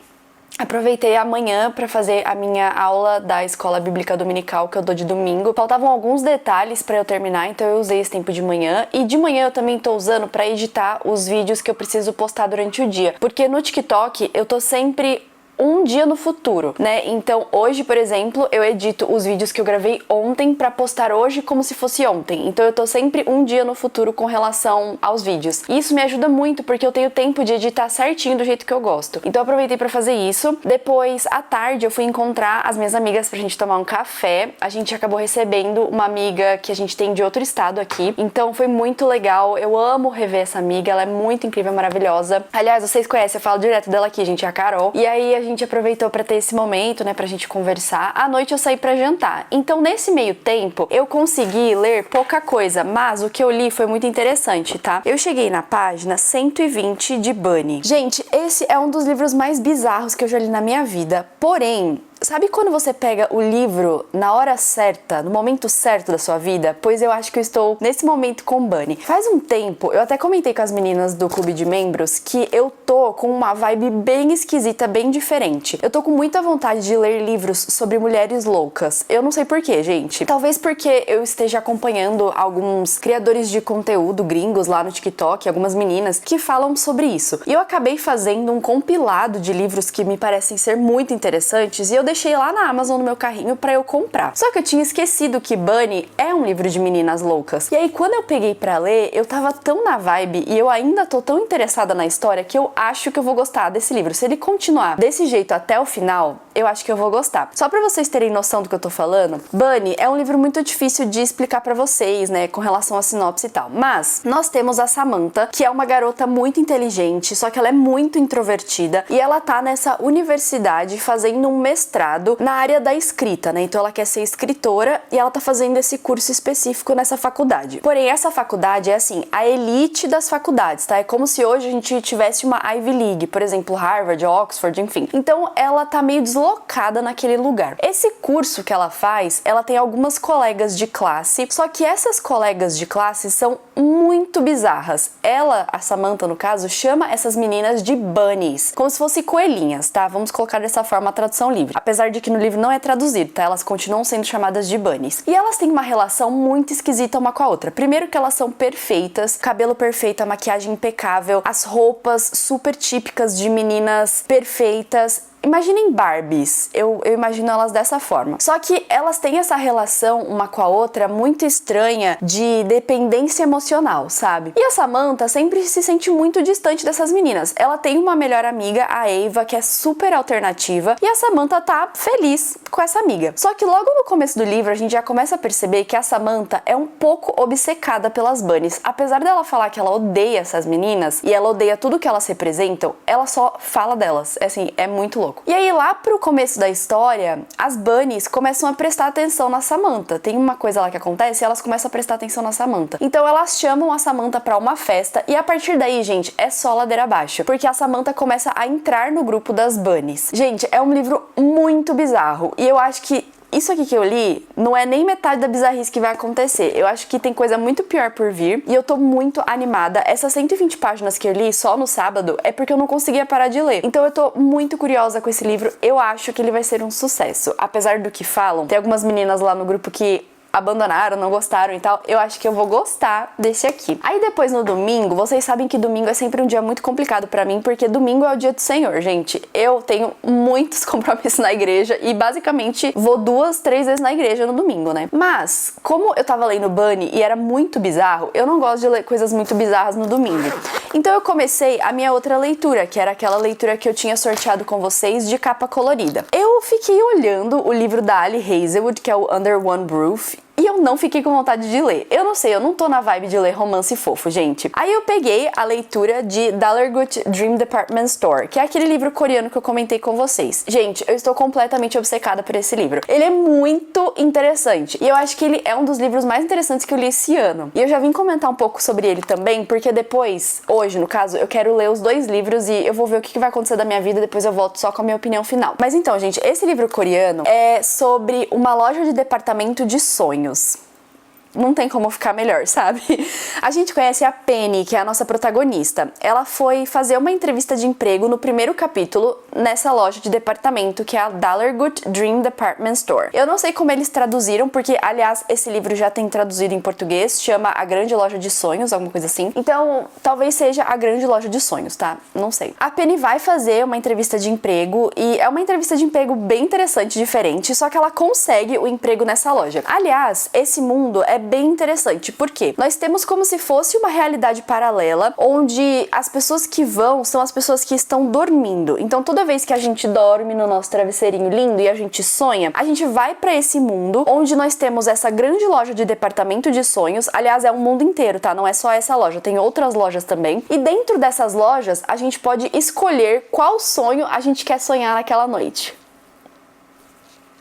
aproveitei a manhã pra fazer a minha aula da escola bíblica dominical que eu dou de domingo. Faltavam alguns detalhes pra eu terminar, então eu usei esse tempo de manhã. E de manhã eu também tô usando pra editar os vídeos que eu preciso postar durante o dia. Porque no TikTok eu tô sempre um dia no futuro, né? Então hoje, por exemplo, eu edito os vídeos que eu gravei ontem pra postar hoje como se fosse ontem. Então eu tô sempre um dia no futuro com relação aos vídeos. E isso me ajuda muito porque eu tenho tempo de editar certinho do jeito que eu gosto. Então eu aproveitei pra fazer isso. Depois, à tarde, eu fui encontrar as minhas amigas pra gente tomar um café. A gente acabou recebendo uma amiga que a gente tem de outro estado aqui. Então foi muito legal. Eu amo rever essa amiga. Ela é muito incrível, maravilhosa. Aliás, vocês conhecem, eu falo direto dela aqui, gente, é a Carol. E aí a gente aproveitou pra ter esse momento, né, pra gente conversar. À noite eu saí pra jantar. Então, nesse meio tempo, eu consegui ler pouca coisa, mas o que eu li foi muito interessante, tá? Eu cheguei na página 120 de Bunny. Gente, esse é um dos livros mais bizarros que eu já li na minha vida. Porém, Sabe quando você pega o livro na hora certa, no momento certo da sua vida? Pois eu acho que eu estou nesse momento com Bunny. Faz um tempo, eu até comentei com as meninas do clube de membros que eu tô com uma vibe bem esquisita, bem diferente. Eu tô com muita vontade de ler livros sobre mulheres loucas. Eu não sei porquê, gente. Talvez porque eu esteja acompanhando alguns criadores de conteúdo gringos lá no TikTok, algumas meninas que falam sobre isso. E eu acabei fazendo um compilado de livros que me parecem ser muito interessantes e eu deixei lá na Amazon no meu carrinho pra eu comprar. Só que eu tinha esquecido que Bunny é um livro de meninas loucas. E aí quando eu peguei pra ler, eu tava tão na vibe e eu ainda tô tão interessada na história que eu acho que eu vou gostar desse livro. Se ele continuar desse jeito até o final, eu acho que eu vou gostar. Só pra vocês terem noção do que eu tô falando, Bunny é um livro muito difícil de explicar pra vocês, né, com relação à sinopse e tal. Mas nós temos a Samantha, que é uma garota muito inteligente, só que ela é muito introvertida e ela tá nessa universidade fazendo um mestrado na área da escrita, né? Então ela quer ser escritora e ela tá fazendo esse curso específico nessa faculdade. Porém, essa faculdade é assim, a elite das faculdades, tá? É como se hoje a gente tivesse uma Ivy League, por exemplo, Harvard, Oxford, enfim. Então ela tá meio deslocada naquele lugar. Esse curso que ela faz, ela tem algumas colegas de classe, só que essas colegas de classe são muito bizarras. Ela, a Samantha no caso, chama essas meninas de bunnies, como se fossem coelhinhas, tá? Vamos colocar dessa forma a tradução livre. Apesar de que no livro não é traduzido, tá? Elas continuam sendo chamadas de bunnies. E elas têm uma relação muito esquisita uma com a outra. Primeiro que elas são perfeitas, cabelo perfeito, a maquiagem impecável, as roupas super típicas de meninas perfeitas. Imaginem Barbies, eu imagino elas dessa forma. Só que elas têm essa relação uma com a outra muito estranha de dependência emocional, sabe? E a Samantha sempre se sente muito distante dessas meninas. Ela tem uma melhor amiga, a Ava, que é super alternativa, e a Samantha tá feliz com essa amiga. Só que logo no começo do livro a gente já começa a perceber que a Samantha é um pouco obcecada pelas bunnies. Apesar dela falar que ela odeia essas meninas e ela odeia tudo que elas representam, ela só fala delas. Assim, é muito louco. E aí lá pro começo da história, as bunnies começam a prestar atenção na Samantha. Tem uma coisa lá que acontece e elas começam a prestar atenção na Samantha. Então elas chamam a Samantha pra uma festa e a partir daí, gente, é só ladeira abaixo. Porque a Samantha começa a entrar no grupo das bunnies. Gente, é um livro muito bizarro e eu acho que isso aqui que eu li não é nem metade da bizarrice que vai acontecer. Eu acho que tem coisa muito pior por vir e eu tô muito animada. Essas 120 páginas que eu li só no sábado é porque eu não conseguia parar de ler. Então eu tô muito curiosa com esse livro. Eu acho que ele vai ser um sucesso. Apesar do que falam, tem algumas meninas lá no grupo que abandonaram, não gostaram e tal, eu acho que eu vou gostar desse aqui. Aí depois no domingo, vocês sabem que domingo é sempre um dia muito complicado pra mim, porque domingo é o dia do Senhor, gente. Eu tenho muitos compromissos na igreja e basicamente vou 2, 3 vezes na igreja no domingo, né? Mas, como eu tava lendo Bunny e era muito bizarro, eu não gosto de ler coisas muito bizarras no domingo. Então eu comecei a minha outra leitura, que era aquela leitura que eu tinha sorteado com vocês de capa colorida. Eu fiquei olhando o livro da Ali Hazelwood, que é o Under One Roof, e eu não fiquei com vontade de ler. Eu não sei, eu não tô na vibe de ler romance fofo, gente. Aí eu peguei a leitura de Dalergut Dream Department Store, que é aquele livro coreano que eu comentei com vocês. Gente, eu estou completamente obcecada por esse livro. Ele é muito interessante. E eu acho que ele é um dos livros mais interessantes que eu li esse ano. E eu já vim comentar um pouco sobre ele também, porque depois, hoje no caso, eu quero ler os 2 livros e eu vou ver o que vai acontecer da minha vida e depois eu volto só com a minha opinião final. Mas então, gente, esse livro coreano é sobre uma loja de departamento de sonhos. Não tem como ficar melhor, sabe? A gente conhece a Penny, que é a nossa protagonista. Ela foi fazer uma entrevista de emprego no primeiro capítulo nessa loja de departamento, que é a Dalergut Dream Department Store. Eu não sei como eles traduziram, porque, aliás, esse livro já tem traduzido em português, chama A Grande Loja de Sonhos, alguma coisa assim. Então, talvez seja A Grande Loja de Sonhos, tá? Não sei. A Penny vai fazer uma entrevista de emprego, e é uma entrevista de emprego bem interessante, diferente, só que ela consegue o emprego nessa loja. Aliás, esse mundo é bem interessante, porque nós temos como se fosse uma realidade paralela, onde as pessoas que vão são as pessoas que estão dormindo. Então toda vez que a gente dorme no nosso travesseirinho lindo e a gente sonha, a gente vai pra esse mundo, onde nós temos essa grande loja de departamento de sonhos. Aliás, é um mundo inteiro, tá? Não é só essa loja, tem outras lojas também. E dentro dessas lojas, a gente pode escolher qual sonho a gente quer sonhar naquela noite.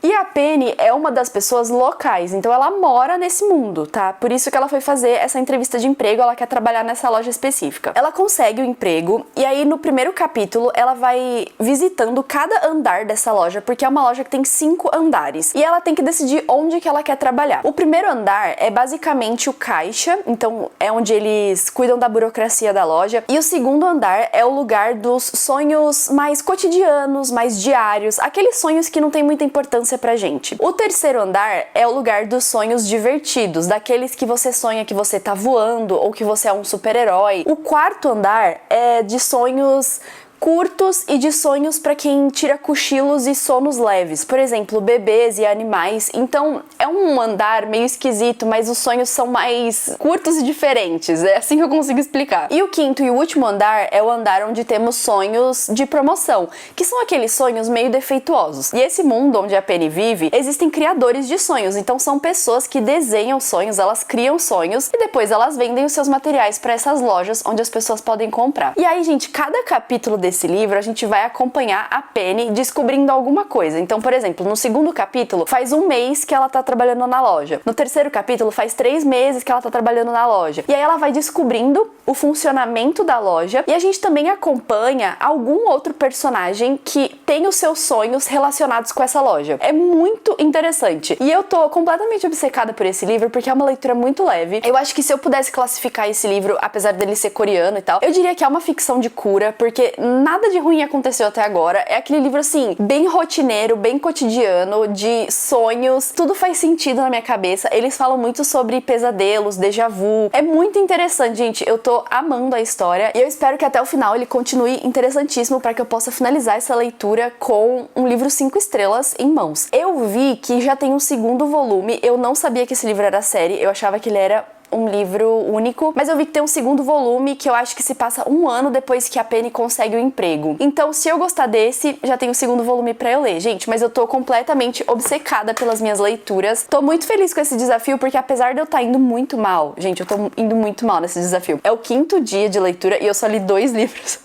E a Penny é uma das pessoas locais, então ela mora nesse mundo, tá? Por isso que ela foi fazer essa entrevista de emprego, ela quer trabalhar nessa loja específica. Ela consegue o emprego e aí no primeiro capítulo ela vai visitando cada andar dessa loja, porque é uma loja que tem 5 andares. E ela tem que decidir onde que ela quer trabalhar. O primeiro andar é basicamente o caixa, então é onde eles cuidam da burocracia da loja. E o segundo andar é o lugar dos sonhos mais cotidianos, mais diários, aqueles sonhos que não tem muita importância pra gente. O terceiro andar é o lugar dos sonhos divertidos, daqueles que você sonha que você tá voando ou que você é um super-herói. O quarto andar é de sonhos curtos e de sonhos para quem tira cochilos e sonos leves, por exemplo, bebês e animais. Então é um andar meio esquisito, mas os sonhos são mais curtos e diferentes, é assim que eu consigo explicar. E o quinto e o último andar é o andar onde temos sonhos de promoção, que são aqueles sonhos meio defeituosos. E esse mundo onde a Penny vive, existem criadores de sonhos, então são pessoas que desenham sonhos, elas criam sonhos e depois elas vendem os seus materiais para essas lojas onde as pessoas podem comprar. E aí, gente, cada capítulo desse livro a gente vai acompanhar a Penny descobrindo alguma coisa. Então, por exemplo, no segundo capítulo faz 1 mês que ela tá trabalhando na loja. No terceiro capítulo faz 3 meses que ela tá trabalhando na loja. E aí ela vai descobrindo o funcionamento da loja e a gente também acompanha algum outro personagem que tem os seus sonhos relacionados com essa loja. É muito interessante. E eu tô completamente obcecada por esse livro porque é uma leitura muito leve. Eu acho que se eu pudesse classificar esse livro, apesar dele ser coreano e tal, eu diria que é uma ficção de cura, porque nada de ruim aconteceu até agora. É aquele livro, assim, bem rotineiro, bem cotidiano, de sonhos. Tudo faz sentido na minha cabeça. Eles falam muito sobre pesadelos, déjà vu. É muito interessante, gente. Eu tô amando a história e eu espero que até o final ele continue interessantíssimo para que eu possa finalizar essa leitura com um livro 5 estrelas em mãos. Eu vi que já tem um segundo volume. Eu não sabia que esse livro era série. Eu achava que ele era um livro único, mas eu vi que tem um segundo volume que eu acho que se passa 1 ano depois que a Penny consegue o emprego. Então, se eu gostar desse, já tem o segundo volume pra eu ler, gente, mas eu tô completamente obcecada pelas minhas leituras. Tô muito feliz com esse desafio, porque apesar de eu estar indo muito mal, gente, eu tô indo muito mal nesse desafio. É o 5º dia de leitura e eu só li 2 livros.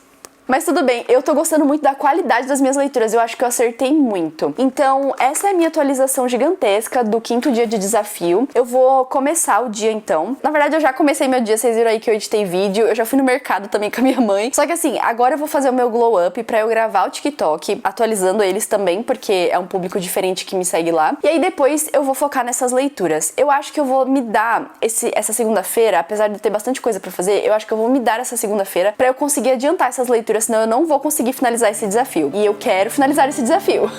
Mas tudo bem, eu tô gostando muito da qualidade das minhas leituras, eu acho que eu acertei muito. Então, essa é a minha atualização gigantesca do 5º dia de desafio. Eu vou começar o dia então. Na verdade, eu já comecei meu dia, vocês viram aí que eu editei vídeo, eu já fui no mercado também com a minha mãe. Só que assim, agora eu vou fazer o meu glow up pra eu gravar o TikTok, atualizando eles também, porque é um público diferente que me segue lá. E aí depois eu vou focar nessas leituras. Eu acho que eu vou me dar essa segunda-feira, apesar de ter bastante coisa pra fazer, eu acho que eu vou me dar essa segunda-feira pra eu conseguir adiantar essas leituras, senão eu não vou conseguir finalizar esse desafio. E eu quero finalizar esse desafio.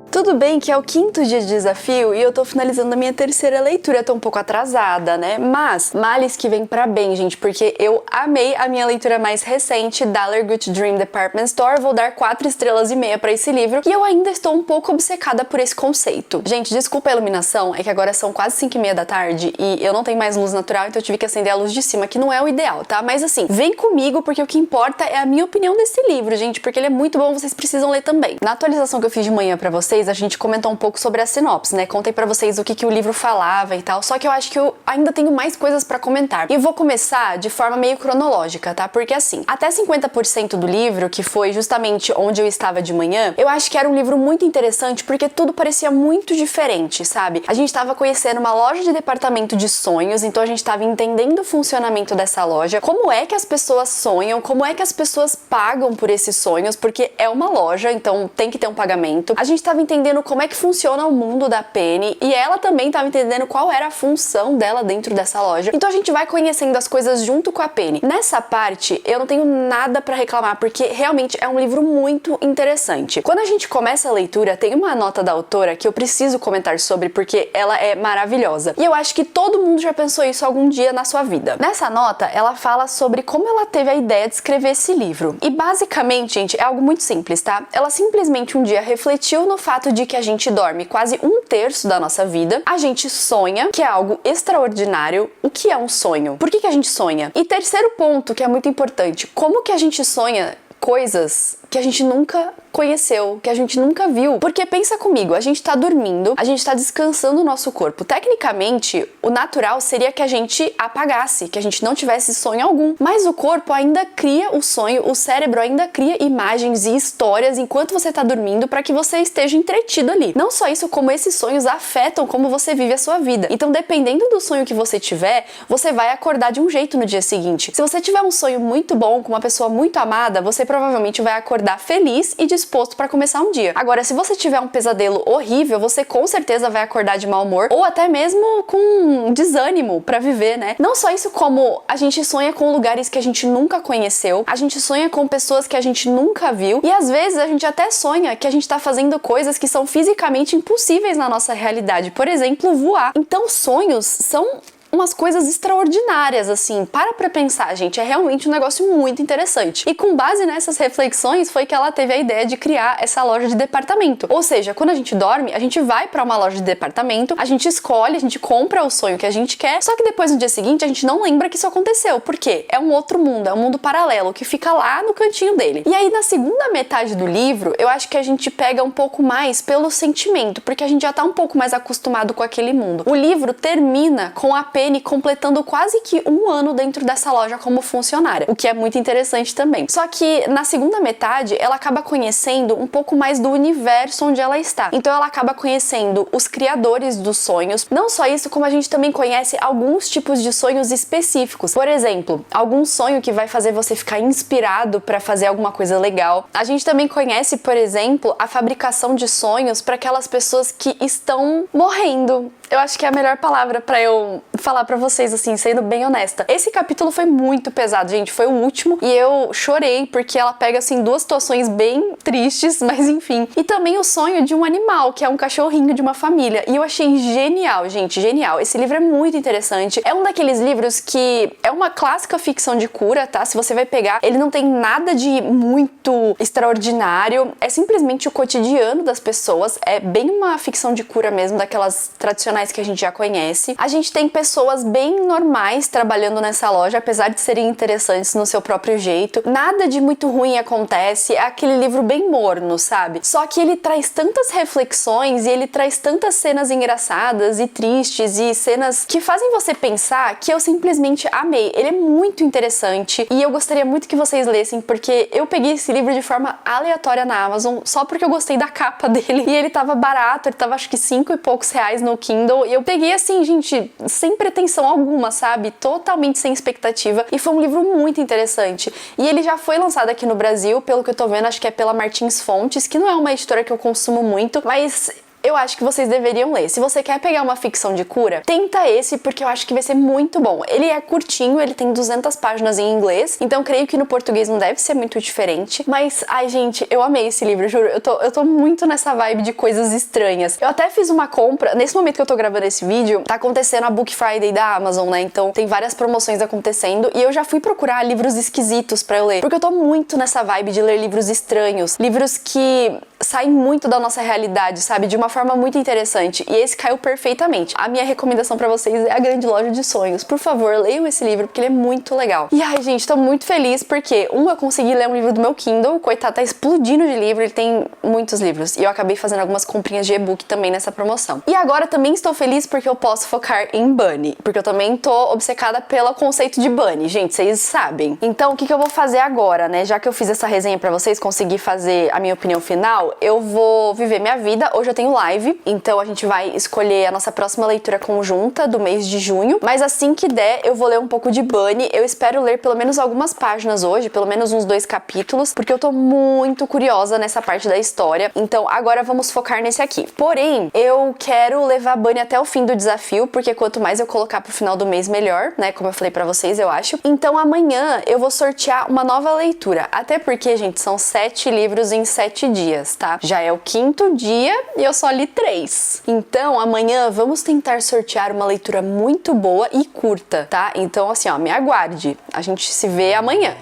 Tudo bem que é o 5º dia de desafio e eu tô finalizando a minha 3ª leitura, eu tô um pouco atrasada, né? Mas males que vem pra bem, gente, porque eu amei a minha leitura mais recente, Dollar Good Dream Department Store. Vou dar 4,5 estrelas pra esse livro e eu ainda estou um pouco obcecada por esse conceito. Gente, desculpa a iluminação, é que agora são quase 5:30 da tarde e eu não tenho mais luz natural, então eu tive que acender a luz de cima, que não é o ideal, tá? Mas assim, vem comigo porque o que importa é a minha opinião desse livro, gente, porque ele é muito bom, vocês precisam ler também. Na atualização que eu fiz de manhã pra vocês, a gente comentou um pouco sobre a sinopse, né? Contei pra vocês o que o livro falava e tal, só que eu acho que eu ainda tenho mais coisas pra comentar. E eu vou começar de forma meio cronológica, tá? Porque assim, até 50% do livro, que foi justamente onde eu estava de manhã, eu acho que era um livro muito interessante porque tudo parecia muito diferente, sabe? A gente tava conhecendo uma loja de departamento de sonhos, então a gente tava entendendo o funcionamento dessa loja, como é que as pessoas sonham, como é que as pessoas pagam por esses sonhos, porque é uma loja, então tem que ter um pagamento. A gente tava entendendo como é que funciona o mundo da Penny e ela também estava entendendo qual era a função dela dentro dessa loja. Então a gente vai conhecendo as coisas junto com a Penny. Nessa parte, eu não tenho nada pra reclamar, porque realmente é um livro muito interessante. Quando a gente começa a leitura, tem uma nota da autora que eu preciso comentar sobre, porque ela é maravilhosa. E eu acho que todo mundo já pensou isso algum dia na sua vida. Nessa nota, ela fala sobre como ela teve a ideia de escrever esse livro. E basicamente, gente, é algo muito simples, tá? Ela simplesmente um dia refletiu no fato de que a gente dorme quase 1/3 da nossa vida, a gente sonha, que é algo extraordinário. O que é um sonho? Por que a gente sonha? E terceiro ponto, que é muito importante, como que a gente sonha coisas que a gente nunca conheceu, que a gente nunca viu? Porque pensa comigo, a gente tá dormindo, a gente tá descansando o nosso corpo. Tecnicamente, o natural seria que a gente apagasse, que a gente não tivesse sonho algum. Mas o corpo ainda cria o sonho, o cérebro ainda cria imagens e histórias enquanto você tá dormindo para que você esteja entretido ali. Não só isso, como esses sonhos afetam como você vive a sua vida. Então, dependendo do sonho que você tiver, você vai acordar de um jeito no dia seguinte. Se você tiver um sonho muito bom com uma pessoa muito amada, você provavelmente vai acordar feliz e disposto para começar um dia. Agora, se você tiver um pesadelo horrível, você com certeza vai acordar de mau humor ou até mesmo com desânimo para viver, né? Não só isso, como a gente sonha com lugares que a gente nunca conheceu, a gente sonha com pessoas que a gente nunca viu e às vezes a gente até sonha que a gente tá fazendo coisas que são fisicamente impossíveis na nossa realidade. Por exemplo, voar. Então, sonhos são umas coisas extraordinárias, assim. Pra pensar, gente, é realmente um negócio muito interessante. E com base nessas reflexões foi que ela teve a ideia de criar essa loja de departamento. Ou seja, quando a gente dorme, a gente vai pra uma loja de departamento, a gente escolhe, a gente compra o sonho que a gente quer, só que depois no dia seguinte a gente não lembra que isso aconteceu. Por quê? É um outro mundo, é um mundo paralelo que fica lá no cantinho dele. E aí na segunda metade do livro, eu acho que a gente pega um pouco mais pelo sentimento, porque a gente já tá um pouco mais acostumado com aquele mundo. O livro termina com a Penny completando quase que 1 ano dentro dessa loja como funcionária, o que é muito interessante também. Só que na segunda metade ela acaba conhecendo um pouco mais do universo onde ela está. Então ela acaba conhecendo os criadores dos sonhos. Não só isso, como a gente também conhece alguns tipos de sonhos específicos. Por exemplo, algum sonho que vai fazer você ficar inspirado para fazer alguma coisa legal. A gente também conhece, por exemplo, a fabricação de sonhos para aquelas pessoas que estão morrendo. Eu acho que é a melhor palavra pra eu falar pra vocês, assim, sendo bem honesta. Esse capítulo foi muito pesado, gente, foi o último, e eu chorei porque ela pega, assim, 2 situações bem tristes, mas enfim. E também o sonho de um animal, que é um cachorrinho de uma família, e eu achei genial, gente, genial. Esse livro é muito interessante. É um daqueles livros que é uma clássica ficção de cura, tá? Se você vai pegar, ele não tem nada de muito extraordinário, é simplesmente o cotidiano das pessoas, é bem uma ficção de cura mesmo, daquelas tradicionais que a gente já conhece. A gente tem pessoas bem normais trabalhando nessa loja, apesar de serem interessantes no seu próprio jeito. Nada de muito ruim acontece, é aquele livro bem morno, sabe? Só que ele traz tantas reflexões e ele traz tantas cenas engraçadas e tristes e cenas que fazem você pensar que eu simplesmente amei. Ele é muito interessante e eu gostaria muito que vocês lessem, porque eu peguei esse livro de forma aleatória na Amazon, só porque eu gostei da capa dele e ele tava barato, ele tava acho que 5 e poucos reais no Kindle. E eu peguei assim, gente, sem pretensão alguma, sabe? Totalmente sem expectativa. E foi um livro muito interessante. E ele já foi lançado aqui no Brasil, pelo que eu tô vendo, acho que é pela Martins Fontes, que não é uma editora que eu consumo muito, mas eu acho que vocês deveriam ler. Se você quer pegar uma ficção de cura, tenta esse, porque eu acho que vai ser muito bom. Ele é curtinho, ele tem 200 páginas em inglês, então creio que no português não deve ser muito diferente. Mas, ai gente, eu amei esse livro, juro. Eu tô muito nessa vibe de coisas estranhas. Eu até fiz uma compra, nesse momento que eu tô gravando esse vídeo, tá acontecendo a Book Friday da Amazon, né? Então tem várias promoções acontecendo e eu já fui procurar livros esquisitos pra eu ler, porque eu tô muito nessa vibe de ler livros estranhos, livros que saem muito da nossa realidade, sabe? De uma forma muito interessante. E esse caiu perfeitamente. A minha recomendação pra vocês é A Grande Loja de Sonhos. Por favor, leiam esse livro, porque ele é muito legal. E ai, gente, tô muito feliz porque, eu consegui ler um livro do meu Kindle. Coitado, tá explodindo de livro. Ele tem muitos livros. E eu acabei fazendo algumas comprinhas de e-book também nessa promoção. E agora também estou feliz porque eu posso focar em Bunny. Porque eu também tô obcecada pelo conceito de Bunny. Gente, vocês sabem. Então, o que eu vou fazer agora, né? Já que eu fiz essa resenha pra vocês, consegui fazer a minha opinião final, eu vou viver minha vida. Hoje eu tenho live, então a gente vai escolher a nossa próxima leitura conjunta do mês de junho, mas assim que der eu vou ler um pouco de Bunny. Eu espero ler pelo menos algumas páginas hoje, pelo menos uns 2 capítulos, porque eu tô muito curiosa nessa parte da história. Então agora vamos focar nesse aqui. Porém, eu quero levar Bunny até o fim do desafio, porque quanto mais eu colocar pro final do mês, melhor, né? Como eu falei pra vocês, eu acho. Então amanhã eu vou sortear uma nova leitura, até porque, gente, são 7 livros em 7 dias, tá? Já é o 5º dia e eu só li 3. Então, amanhã vamos tentar sortear uma leitura muito boa e curta, tá? Então, assim, ó, me aguarde. A gente se vê amanhã.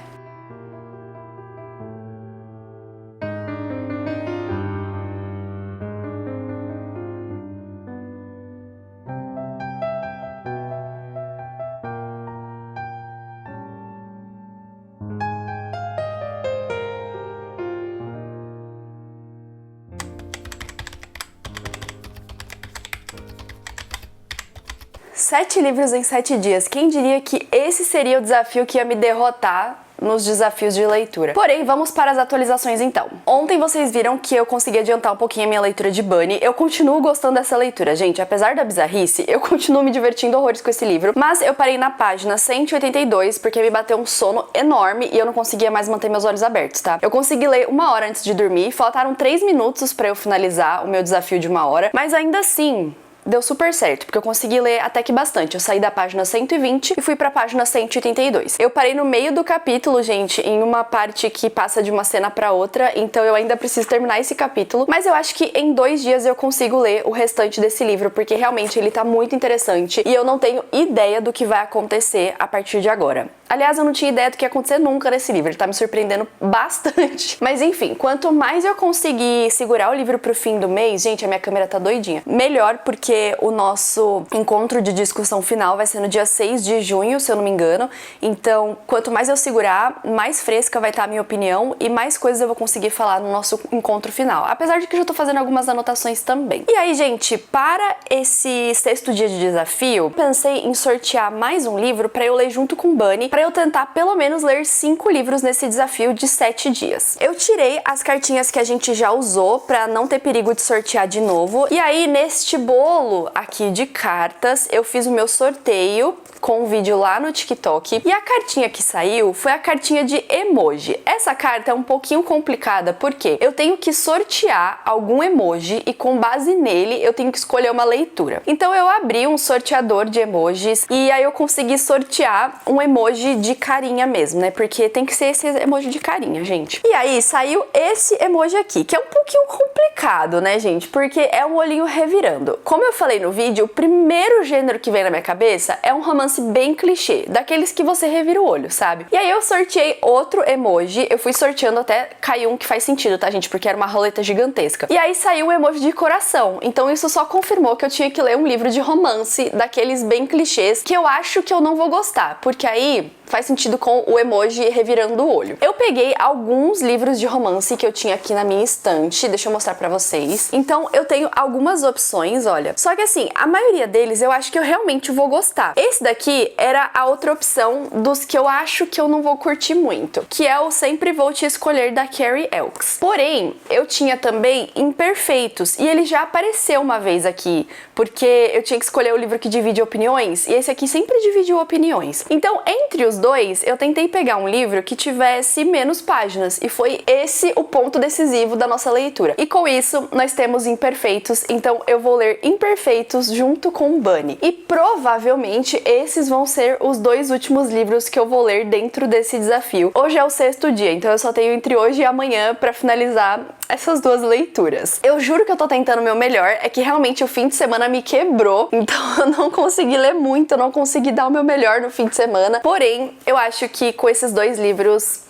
Sete livros em 7 dias. Quem diria que esse seria o desafio que ia me derrotar nos desafios de leitura. Porém, vamos para as atualizações então. Ontem vocês viram que eu consegui adiantar um pouquinho a minha leitura de Bunny. Eu continuo gostando dessa leitura, gente. Apesar da bizarrice, eu continuo me divertindo horrores com esse livro. Mas eu parei na página 182 porque me bateu um sono enorme e eu não conseguia mais manter meus olhos abertos, tá? Eu consegui ler 1 hora antes de dormir. Faltaram 3 minutos para eu finalizar o meu desafio de 1 hora. Mas ainda assim, deu super certo, porque eu consegui ler até que bastante. Eu saí da página 120 e fui pra página 182. Eu parei no meio do capítulo, gente, em uma parte que passa de uma cena pra outra, então eu ainda preciso terminar esse capítulo, mas eu acho que em 2 dias eu consigo ler o restante desse livro, porque realmente ele tá muito interessante e eu não tenho ideia do que vai acontecer a partir de agora. Aliás, eu não tinha ideia do que ia acontecer nunca nesse livro, ele tá me surpreendendo bastante. Mas enfim, quanto mais eu conseguir segurar o livro pro fim do mês, gente, a minha câmera tá doidinha, melhor, porque o nosso encontro de discussão final vai ser no dia 6 de junho, se eu não me engano. Então, quanto mais eu segurar, mais fresca vai estar a minha opinião e mais coisas eu vou conseguir falar no nosso encontro final. Apesar de que eu já tô fazendo algumas anotações também. E aí, gente, para esse 6º dia de desafio, pensei em sortear mais um livro pra eu ler junto com Bunny, pra eu tentar pelo menos ler 5 livros nesse desafio de 7 dias. Eu tirei as cartinhas que a gente já usou pra não ter perigo de sortear de novo. E aí, neste bolo aqui de cartas, eu fiz o meu sorteio com um vídeo lá no TikTok. E a cartinha que saiu foi a cartinha de emoji. Essa carta é um pouquinho complicada, porque eu tenho que sortear algum emoji e com base nele eu tenho que escolher uma leitura. Então eu abri um sorteador de emojis e aí eu consegui sortear um emoji de carinha mesmo, né? Porque tem que ser esse emoji de carinha, gente. E aí saiu esse emoji aqui, que é um pouquinho complicado, né, gente? Porque é um olhinho revirando. Como eu falei no vídeo, o primeiro gênero que vem na minha cabeça é um romance bem clichê, daqueles que você revira o olho, sabe? E aí eu sorteei outro emoji, eu fui sorteando até cair um que faz sentido, tá, gente? Porque era uma roleta gigantesca. E aí saiu o emoji de coração, então isso só confirmou que eu tinha que ler um livro de romance, daqueles bem clichês, que eu acho que eu não vou gostar, porque aí faz sentido com o emoji revirando o olho. Eu peguei alguns livros de romance que eu tinha aqui na minha estante, deixa eu mostrar pra vocês. Então eu tenho algumas opções, olha. Só que assim, a maioria deles eu acho que eu realmente vou gostar. Esse daqui era a outra opção dos que eu acho que eu não vou curtir muito, que é o Sempre Vou Te Escolher, da Carrie Elks. Porém, eu tinha também Imperfeitos, e ele já apareceu uma vez aqui, porque eu tinha que escolher o livro que divide opiniões, e esse aqui sempre dividiu opiniões. Então, entre os dois, eu tentei pegar um livro que tivesse menos páginas, e foi esse o ponto decisivo da nossa leitura. E com isso, nós temos Imperfeitos, então eu vou ler Imperfeitos junto com Bunny. E provavelmente esses vão ser os 2 últimos livros que eu vou ler dentro desse desafio. Hoje é o 6º dia, então eu só tenho entre hoje e amanhã pra finalizar essas 2 leituras. Eu juro que eu tô tentando o meu melhor, é que realmente o fim de semana me quebrou, então eu não consegui ler muito, eu não consegui dar o meu melhor no fim de semana. Porém, eu acho que com esses 2 livros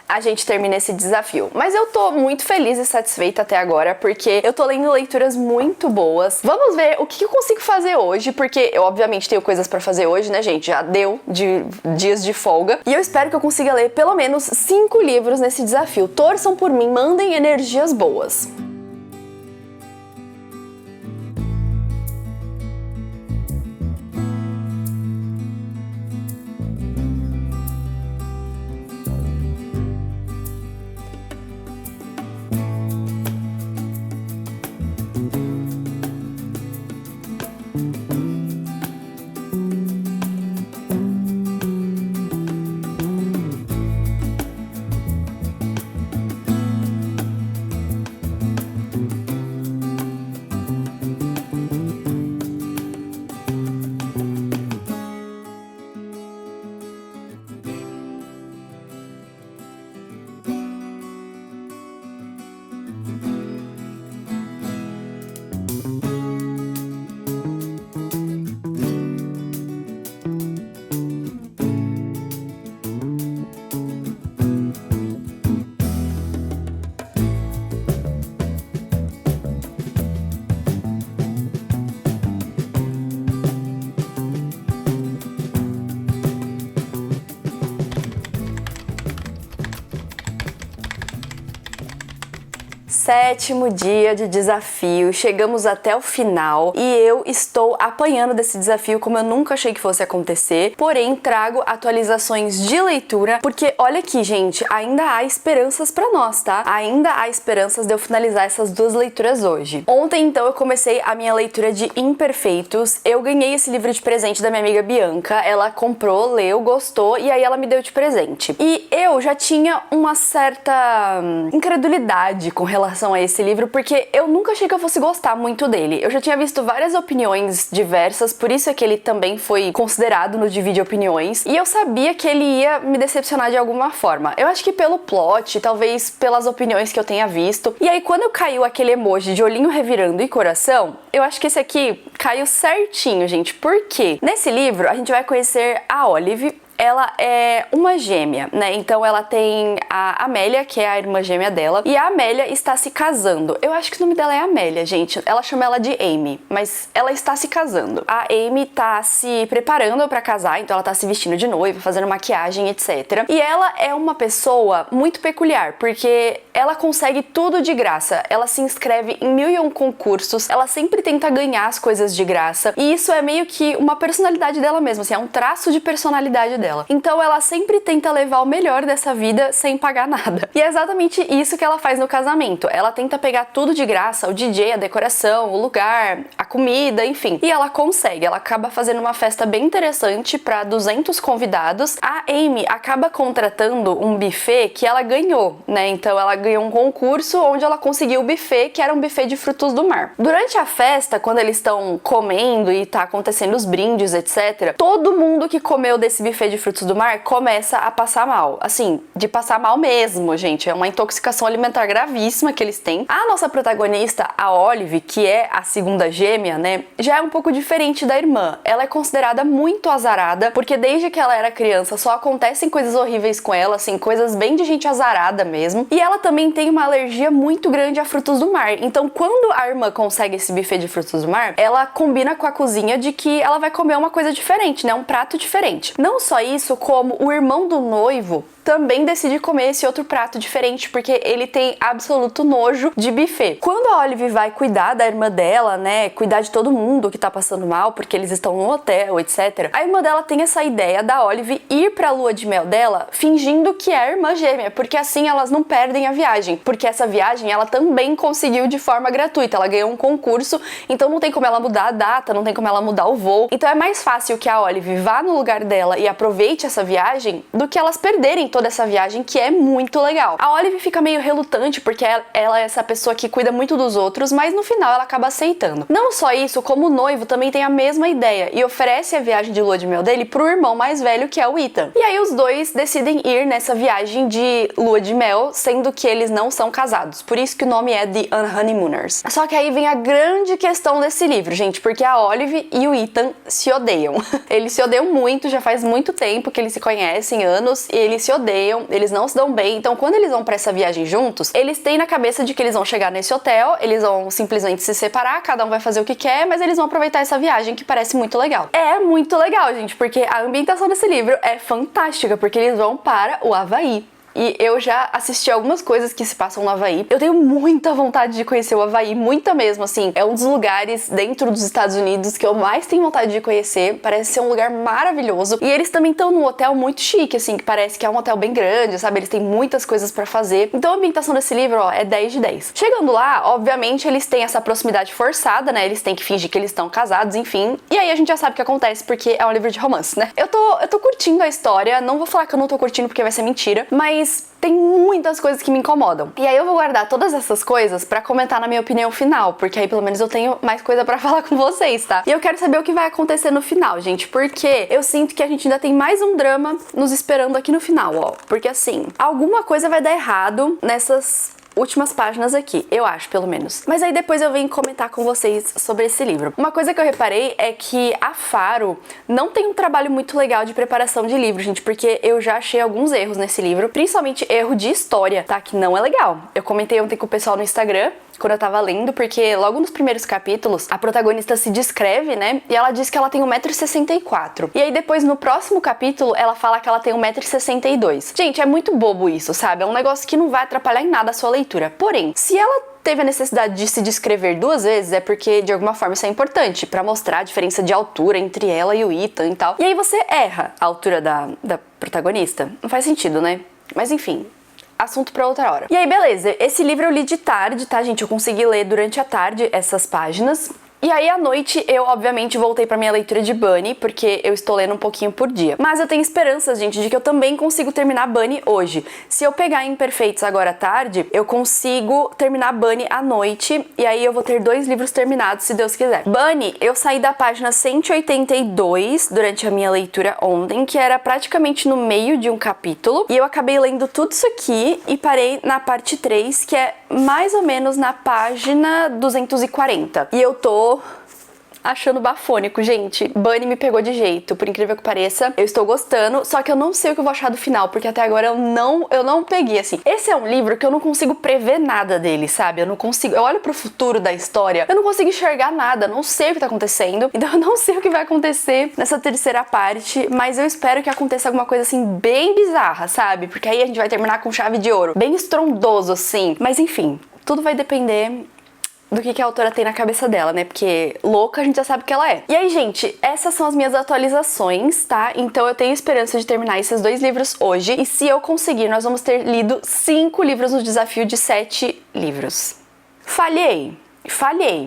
a gente termina esse desafio. Mas eu tô muito feliz e satisfeita até agora, porque eu tô lendo leituras muito boas. Vamos ver o que eu consigo fazer hoje, porque eu obviamente tenho coisas pra fazer hoje, né, gente? Já deu de dias de folga. E eu espero que eu consiga ler pelo menos 5 livros nesse desafio. Torçam por mim, mandem energias boas. 7º dia de desafio, chegamos até o final e eu estou apanhando desse desafio como eu nunca achei que fosse acontecer, porém trago atualizações de leitura, porque olha aqui, gente, ainda há esperanças pra nós, tá? Ainda há esperanças de eu finalizar essas 2 leituras hoje. Ontem, então, eu comecei a minha leitura de Imperfeitos. Eu ganhei esse livro de presente da minha amiga Bianca, ela comprou, leu, gostou e aí ela me deu de presente. E eu já tinha uma certa incredulidade com relação a esse livro, porque eu nunca achei que eu fosse gostar muito dele. Eu já tinha visto várias opiniões diversas, por isso é que ele também foi considerado no Divide Opiniões, e eu sabia que ele ia me decepcionar de alguma forma. Eu acho que pelo plot, talvez pelas opiniões que eu tenha visto. E aí quando caiu aquele emoji de olhinho revirando e coração, eu acho que esse aqui caiu certinho, gente. Por quê? Nesse livro a gente vai conhecer a Olive. Ela é uma gêmea, né? Então ela tem a Amélia, que é a irmã gêmea dela, e a Amélia está se casando. Eu acho que o nome dela é Amélia, gente. Ela chama ela de Amy, mas ela está se casando. A Amy tá se preparando pra casar, então ela tá se vestindo de noiva, fazendo maquiagem, etc. E ela é uma pessoa muito peculiar, porque ela consegue tudo de graça. Ela se inscreve em 1001 concursos, ela sempre tenta ganhar as coisas de graça, e isso é meio que uma personalidade dela mesma, assim, é um traço de personalidade dela. Então ela sempre tenta levar o melhor dessa vida sem pagar nada. E é exatamente isso que ela faz no casamento. Ela tenta pegar tudo de graça, o DJ, a decoração, o lugar, a comida, enfim. E ela consegue, ela acaba fazendo uma festa bem interessante para 200 convidados. A Amy acaba contratando um buffet que ela ganhou, né? Então ela ganhou um concurso onde ela conseguiu o buffet, que era um buffet de frutos do mar. Durante a festa, quando eles estão comendo e tá acontecendo os brindes, etc., todo mundo que comeu desse buffet de frutos do mar começa a passar mal. Assim, de passar mal mesmo, gente. É uma intoxicação alimentar gravíssima que eles têm. A nossa protagonista, a Olive, que é a segunda gêmea, né, já é um pouco diferente da irmã. Ela é considerada muito azarada, porque desde que ela era criança só acontecem coisas horríveis com ela, assim, coisas bem de gente azarada mesmo. E ela também tem uma alergia muito grande a frutos do mar. Então, quando a irmã consegue esse buffet de frutos do mar, ela combina com a cozinha de que ela vai comer uma coisa diferente, né, um prato diferente. Não só isso, como o irmão do noivo também decide comer esse outro prato diferente, porque ele tem absoluto nojo de buffet. Quando a Olive vai cuidar da irmã dela, né, cuidar de todo mundo que tá passando mal, porque eles estão no hotel, etc., a irmã dela tem essa ideia da Olive ir pra lua de mel dela fingindo que é a irmã gêmea, porque assim elas não perdem a viagem, porque essa viagem ela também conseguiu de forma gratuita, ela ganhou um concurso, então não tem como ela mudar a data, não tem como ela mudar o voo, então é mais fácil que a Olive vá no lugar dela e aproveite essa viagem do que elas perderem toda essa viagem, que é muito legal. A Olive fica meio relutante porque ela é essa pessoa que cuida muito dos outros, mas no final ela acaba aceitando. Não só isso, como o noivo também tem a mesma ideia e oferece a viagem de lua de mel dele pro irmão mais velho, que é o Ethan. E aí os dois decidem ir nessa viagem de lua de mel, sendo que eles não são casados. Por isso que o nome é The Unhoneymooners. Só que aí vem a grande questão desse livro, gente, porque a Olive e o Ethan se odeiam. Eles se odeiam muito, já faz muito tempo que eles se conhecem, anos, e eles se odeiam, eles não se dão bem. Então quando eles vão pra essa viagem juntos, eles têm na cabeça de que eles vão chegar nesse hotel, eles vão simplesmente se separar, cada um vai fazer o que quer, mas eles vão aproveitar essa viagem que parece muito legal. É muito legal, gente, porque a ambientação desse livro é fantástica, porque eles vão para o Havaí. E eu já assisti algumas coisas que se passam no Havaí. Eu tenho muita vontade de conhecer o Havaí, muita mesmo, assim. É um dos lugares dentro dos Estados Unidos que eu mais tenho vontade de conhecer. Parece ser um lugar maravilhoso. E eles também estão num hotel muito chique, assim, que parece que é um hotel bem grande, sabe? Eles têm muitas coisas pra fazer. Então a ambientação desse livro, ó, é 10 de 10. Chegando lá, obviamente, eles têm essa proximidade forçada, né? Eles têm que fingir que eles estão casados, enfim. E aí a gente já sabe o que acontece, porque é um livro de romance, né? Eu tô curtindo a história. Não vou falar que eu não tô curtindo porque vai ser mentira, mas tem muitas coisas que me incomodam. E aí eu vou guardar todas essas coisas pra comentar na minha opinião final, porque aí pelo menos eu tenho mais coisa pra falar com vocês, tá? E eu quero saber o que vai acontecer no final, gente, porque eu sinto que a gente ainda tem mais um drama nos esperando aqui no final, ó. Porque assim, alguma coisa vai dar errado nessas últimas páginas aqui, eu acho, pelo menos. Mas aí depois eu venho comentar com vocês sobre esse livro. Uma coisa que eu reparei é que a Faro não tem um trabalho muito legal de preparação de livro, gente, porque eu já achei alguns erros nesse livro, principalmente erro de história, tá? Que não é legal. Eu comentei ontem com o pessoal no Instagram, quando eu tava lendo, porque logo nos primeiros capítulos, a protagonista se descreve, né? E ela diz que ela tem 1,64 m. E aí depois, no próximo capítulo, ela fala que ela tem 1,62 m. Gente, é muito bobo isso, sabe? É um negócio que não vai atrapalhar em nada a sua leitura. leitura. Porém, se ela teve a necessidade de se descrever 2 vezes, é porque de alguma forma isso é importante, pra mostrar a diferença de altura entre ela e o Ethan e tal. E aí você erra a altura da protagonista. Não faz sentido, né? Mas enfim, assunto pra outra hora. E aí, beleza, esse livro eu li de tarde, tá, gente? Eu consegui ler durante a tarde essas páginas. E aí, à noite, eu, obviamente, voltei pra minha leitura de Bunny, porque eu estou lendo um pouquinho por dia. Mas eu tenho esperanças, gente, de que eu também consigo terminar Bunny hoje. Se eu pegar Imperfeitos agora à tarde, eu consigo terminar Bunny à noite, e aí eu vou ter 2 livros terminados, se Deus quiser. Bunny, eu saí da página 182 durante a minha leitura ontem, que era praticamente no meio de um capítulo, e eu acabei lendo tudo isso aqui e parei na parte 3, que é mais ou menos na página 240. E eu tô achando bafônico, gente. Bunny me pegou de jeito, por incrível que pareça. Eu estou gostando, só que eu não sei o que eu vou achar do final, porque até agora eu não peguei, assim. Esse é um livro que eu não consigo prever nada dele, sabe? Eu não consigo. Eu olho pro futuro da história, eu não consigo enxergar nada, não sei o que tá acontecendo. Então eu não sei o que vai acontecer nessa terceira parte, mas eu espero que aconteça alguma coisa, assim, bem bizarra, sabe? Porque aí a gente vai terminar com chave de ouro. Bem estrondoso, assim. Mas enfim, tudo vai depender do que a autora tem na cabeça dela, né? Porque louca a gente já sabe que ela é. E aí, gente, essas são as minhas atualizações, tá? Então eu tenho esperança de terminar esses 2 livros hoje. E se eu conseguir, nós vamos ter lido 5 livros no desafio de 7 livros. Falhei,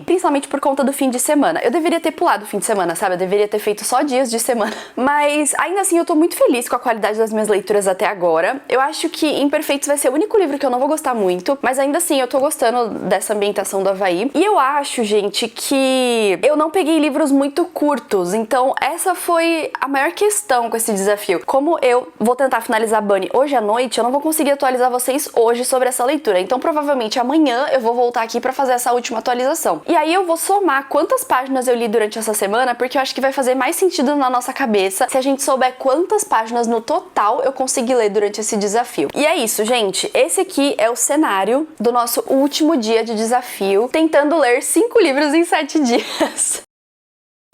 principalmente por conta do fim de semana. Eu deveria ter pulado o fim de semana, sabe? Eu deveria ter feito só dias de semana. Mas ainda assim eu tô muito feliz com a qualidade das minhas leituras até agora. Eu acho que Imperfeitos vai ser o único livro que eu não vou gostar muito, mas ainda assim eu tô gostando dessa ambientação do Havaí. E eu acho, gente, que eu não peguei livros muito curtos, então essa foi a maior questão com esse desafio. Como eu vou tentar finalizar Bunny hoje à noite, eu não vou conseguir atualizar vocês hoje sobre essa leitura. Então provavelmente amanhã eu vou voltar aqui pra fazer essa última atualização. E aí eu vou somar quantas páginas eu li durante essa semana, porque eu acho que vai fazer mais sentido na nossa cabeça se a gente souber quantas páginas no total eu consegui ler durante esse desafio. E é isso, gente. Esse aqui é o cenário do nosso último dia de desafio, tentando ler 5 livros em 7 dias.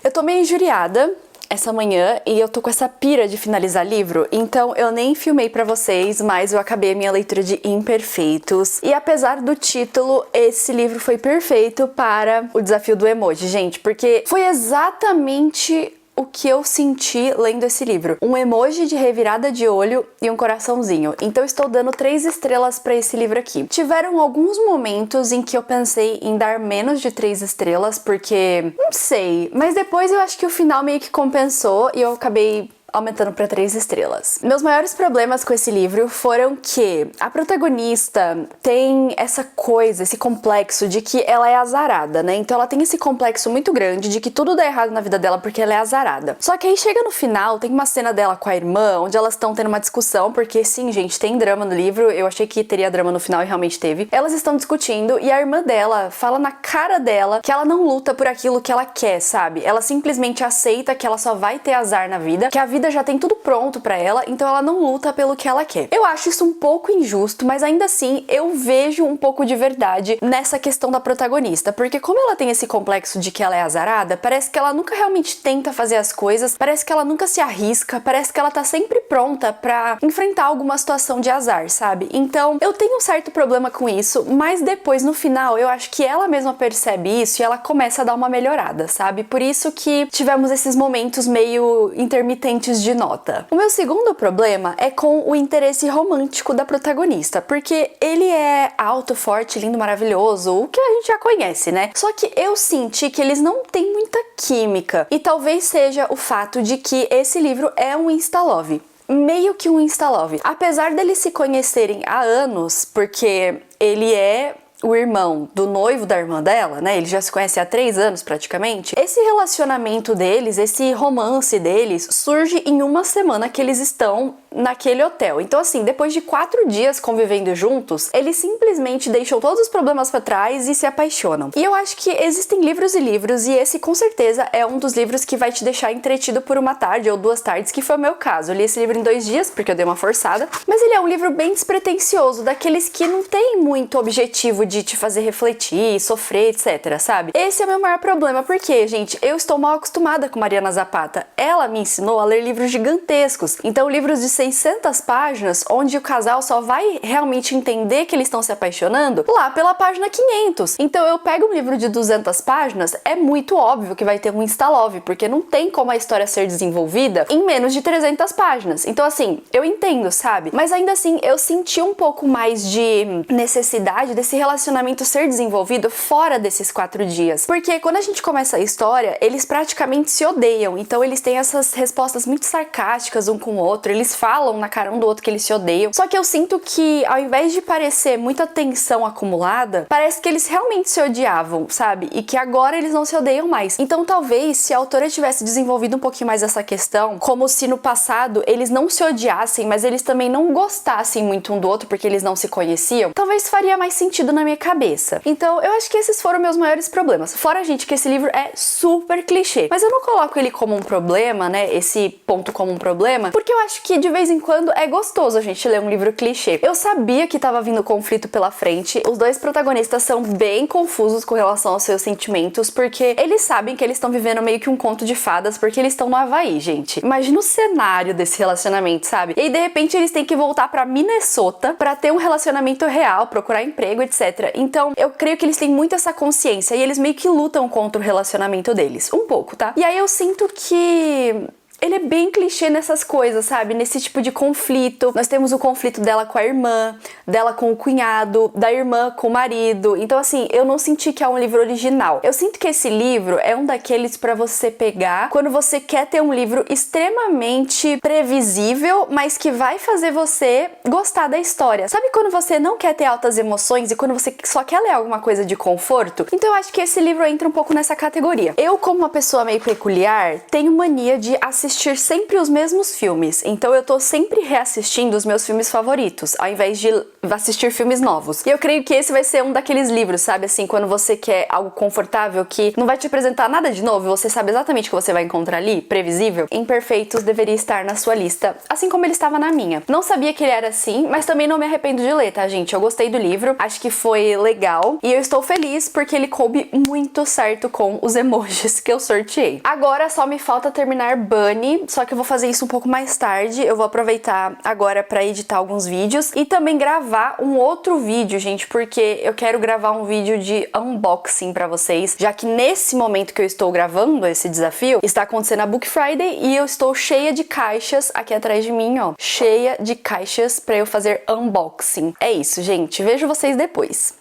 Eu tô meio injuriada essa manhã e eu tô com essa pira de finalizar livro, então eu nem filmei pra vocês, mas eu acabei a minha leitura de Imperfeitos. E apesar do título, esse livro foi perfeito para o desafio do emoji, gente, porque foi exatamente o que eu senti lendo esse livro. Um emoji de revirada de olho e um coraçãozinho. Então estou dando 3 estrelas pra esse livro aqui. Tiveram alguns momentos em que eu pensei em dar menos de 3 estrelas, porque não sei, mas depois eu acho que o final meio que compensou e eu acabei aumentando para 3 estrelas. Meus maiores problemas com esse livro foram que a protagonista tem essa coisa, esse complexo de que ela é azarada, né? Então ela tem esse complexo muito grande de que tudo dá errado na vida dela porque ela é azarada. Só que aí chega no final, tem uma cena dela com a irmã, onde elas estão tendo uma discussão, porque sim, gente, tem drama no livro, eu achei que teria drama no final e realmente teve. Elas estão discutindo e a irmã dela fala na cara dela que ela não luta por aquilo que ela quer, sabe? Ela simplesmente aceita que ela só vai ter azar na vida, que a vida já tem tudo pronto pra ela, então ela não luta pelo que ela quer. Eu acho isso um pouco injusto, mas ainda assim eu vejo um pouco de verdade nessa questão da protagonista, porque como ela tem esse complexo de que ela é azarada, parece que ela nunca realmente tenta fazer as coisas, parece que ela nunca se arrisca, parece que ela tá sempre pronta pra enfrentar alguma situação de azar, sabe? Então eu tenho um certo problema com isso, mas depois no final eu acho que ela mesma percebe isso e ela começa a dar uma melhorada, sabe? Por isso que tivemos esses momentos meio intermitentes de nota. O meu segundo problema é com o interesse romântico da protagonista, porque ele é alto, forte, lindo, maravilhoso, o que a gente já conhece, né? Só que eu senti que eles não têm muita química, e talvez seja o fato de que esse livro é um insta-love. Meio que um insta-love. Apesar deles se conhecerem há anos, porque ele é o irmão do noivo da irmã dela, né? Eles já se conhecem há 3 anos praticamente. Esse relacionamento deles, esse romance deles, surge em uma semana que eles estão naquele hotel. Então assim, depois de 4 dias convivendo juntos, eles simplesmente deixam todos os problemas pra trás e se apaixonam. E eu acho que existem livros e livros, e esse com certeza é um dos livros que vai te deixar entretido por uma tarde ou 2 tardes, que foi o meu caso. Eu li esse livro em 2 dias, porque eu dei uma forçada, mas ele é um livro bem despretensioso, daqueles que não tem muito objetivo de te fazer refletir, sofrer, etc, sabe? Esse é o meu maior problema, porque, gente, eu estou mal acostumada com Mariana Zapata. Ela me ensinou a ler livros gigantescos, então livros de 600 páginas, onde o casal só vai realmente entender que eles estão se apaixonando lá pela página 500. Então eu pego um livro de 200 páginas, é muito óbvio que vai ter um insta-love, porque não tem como a história ser desenvolvida em menos de 300 páginas. Então assim, eu entendo, sabe? Mas ainda assim, eu senti um pouco mais de necessidade desse relacionamento ser desenvolvido fora desses 4 dias. Porque quando a gente começa a história, eles praticamente se odeiam. Então eles têm essas respostas muito sarcásticas um com o outro, eles falam na cara um do outro que eles se odeiam. Só que eu sinto que, ao invés de parecer muita tensão acumulada, parece que eles realmente se odiavam, sabe? E que agora eles não se odeiam mais. Então talvez, se a autora tivesse desenvolvido um pouquinho mais essa questão, como se no passado eles não se odiassem, mas eles também não gostassem muito um do outro porque eles não se conheciam, talvez faria mais sentido na minha cabeça. Então eu acho que esses foram meus maiores problemas. Fora, gente, que esse livro é super clichê. Mas eu não coloco ele como um problema, né? Esse ponto como um problema, porque eu acho que de vez em quando é gostoso a gente ler um livro clichê. Eu sabia que tava vindo conflito pela frente. Os dois protagonistas são bem confusos com relação aos seus sentimentos, porque eles sabem que eles estão vivendo meio que um conto de fadas, porque eles estão no Havaí, gente. Imagina o cenário desse relacionamento, sabe? E aí, de repente, eles têm que voltar pra Minnesota pra ter um relacionamento real, procurar emprego, etc. Então, eu creio que eles têm muito essa consciência e eles meio que lutam contra o relacionamento deles. Um pouco, tá? E aí eu sinto que ele é bem clichê nessas coisas, sabe? Nesse tipo de conflito. Nós temos o conflito dela com a irmã, dela com o cunhado, da irmã com o marido. Então, assim, eu não senti que é um livro original. Eu sinto que esse livro é um daqueles pra você pegar quando você quer ter um livro extremamente previsível, mas que vai fazer você gostar da história. Sabe quando você não quer ter altas emoções e quando você só quer ler alguma coisa de conforto? Então, eu acho que esse livro entra um pouco nessa categoria. Eu, como uma pessoa meio peculiar, tenho mania de assistir sempre os mesmos filmes, então eu tô sempre reassistindo os meus filmes favoritos, ao invés de assistir filmes novos. E eu creio que esse vai ser um daqueles livros, sabe, assim, quando você quer algo confortável que não vai te apresentar nada de novo, você sabe exatamente o que você vai encontrar ali, previsível. Imperfeitos deveria estar na sua lista, assim como ele estava na minha. Não sabia que ele era assim, mas também não me arrependo de ler, tá, gente? Eu gostei do livro, acho que foi legal, e eu estou feliz porque ele coube muito certo com os emojis que eu sorteei. Agora só me falta terminar Bunny, só que eu vou fazer isso um pouco mais tarde. Eu vou aproveitar agora pra editar alguns vídeos e também gravar um outro vídeo, gente, porque eu quero gravar um vídeo de unboxing pra vocês, já que nesse momento que eu estou gravando esse desafio, está acontecendo a Book Friday e eu estou cheia de caixas aqui atrás de mim, ó, cheia de caixas pra eu fazer unboxing. É isso, gente. Vejo vocês depois.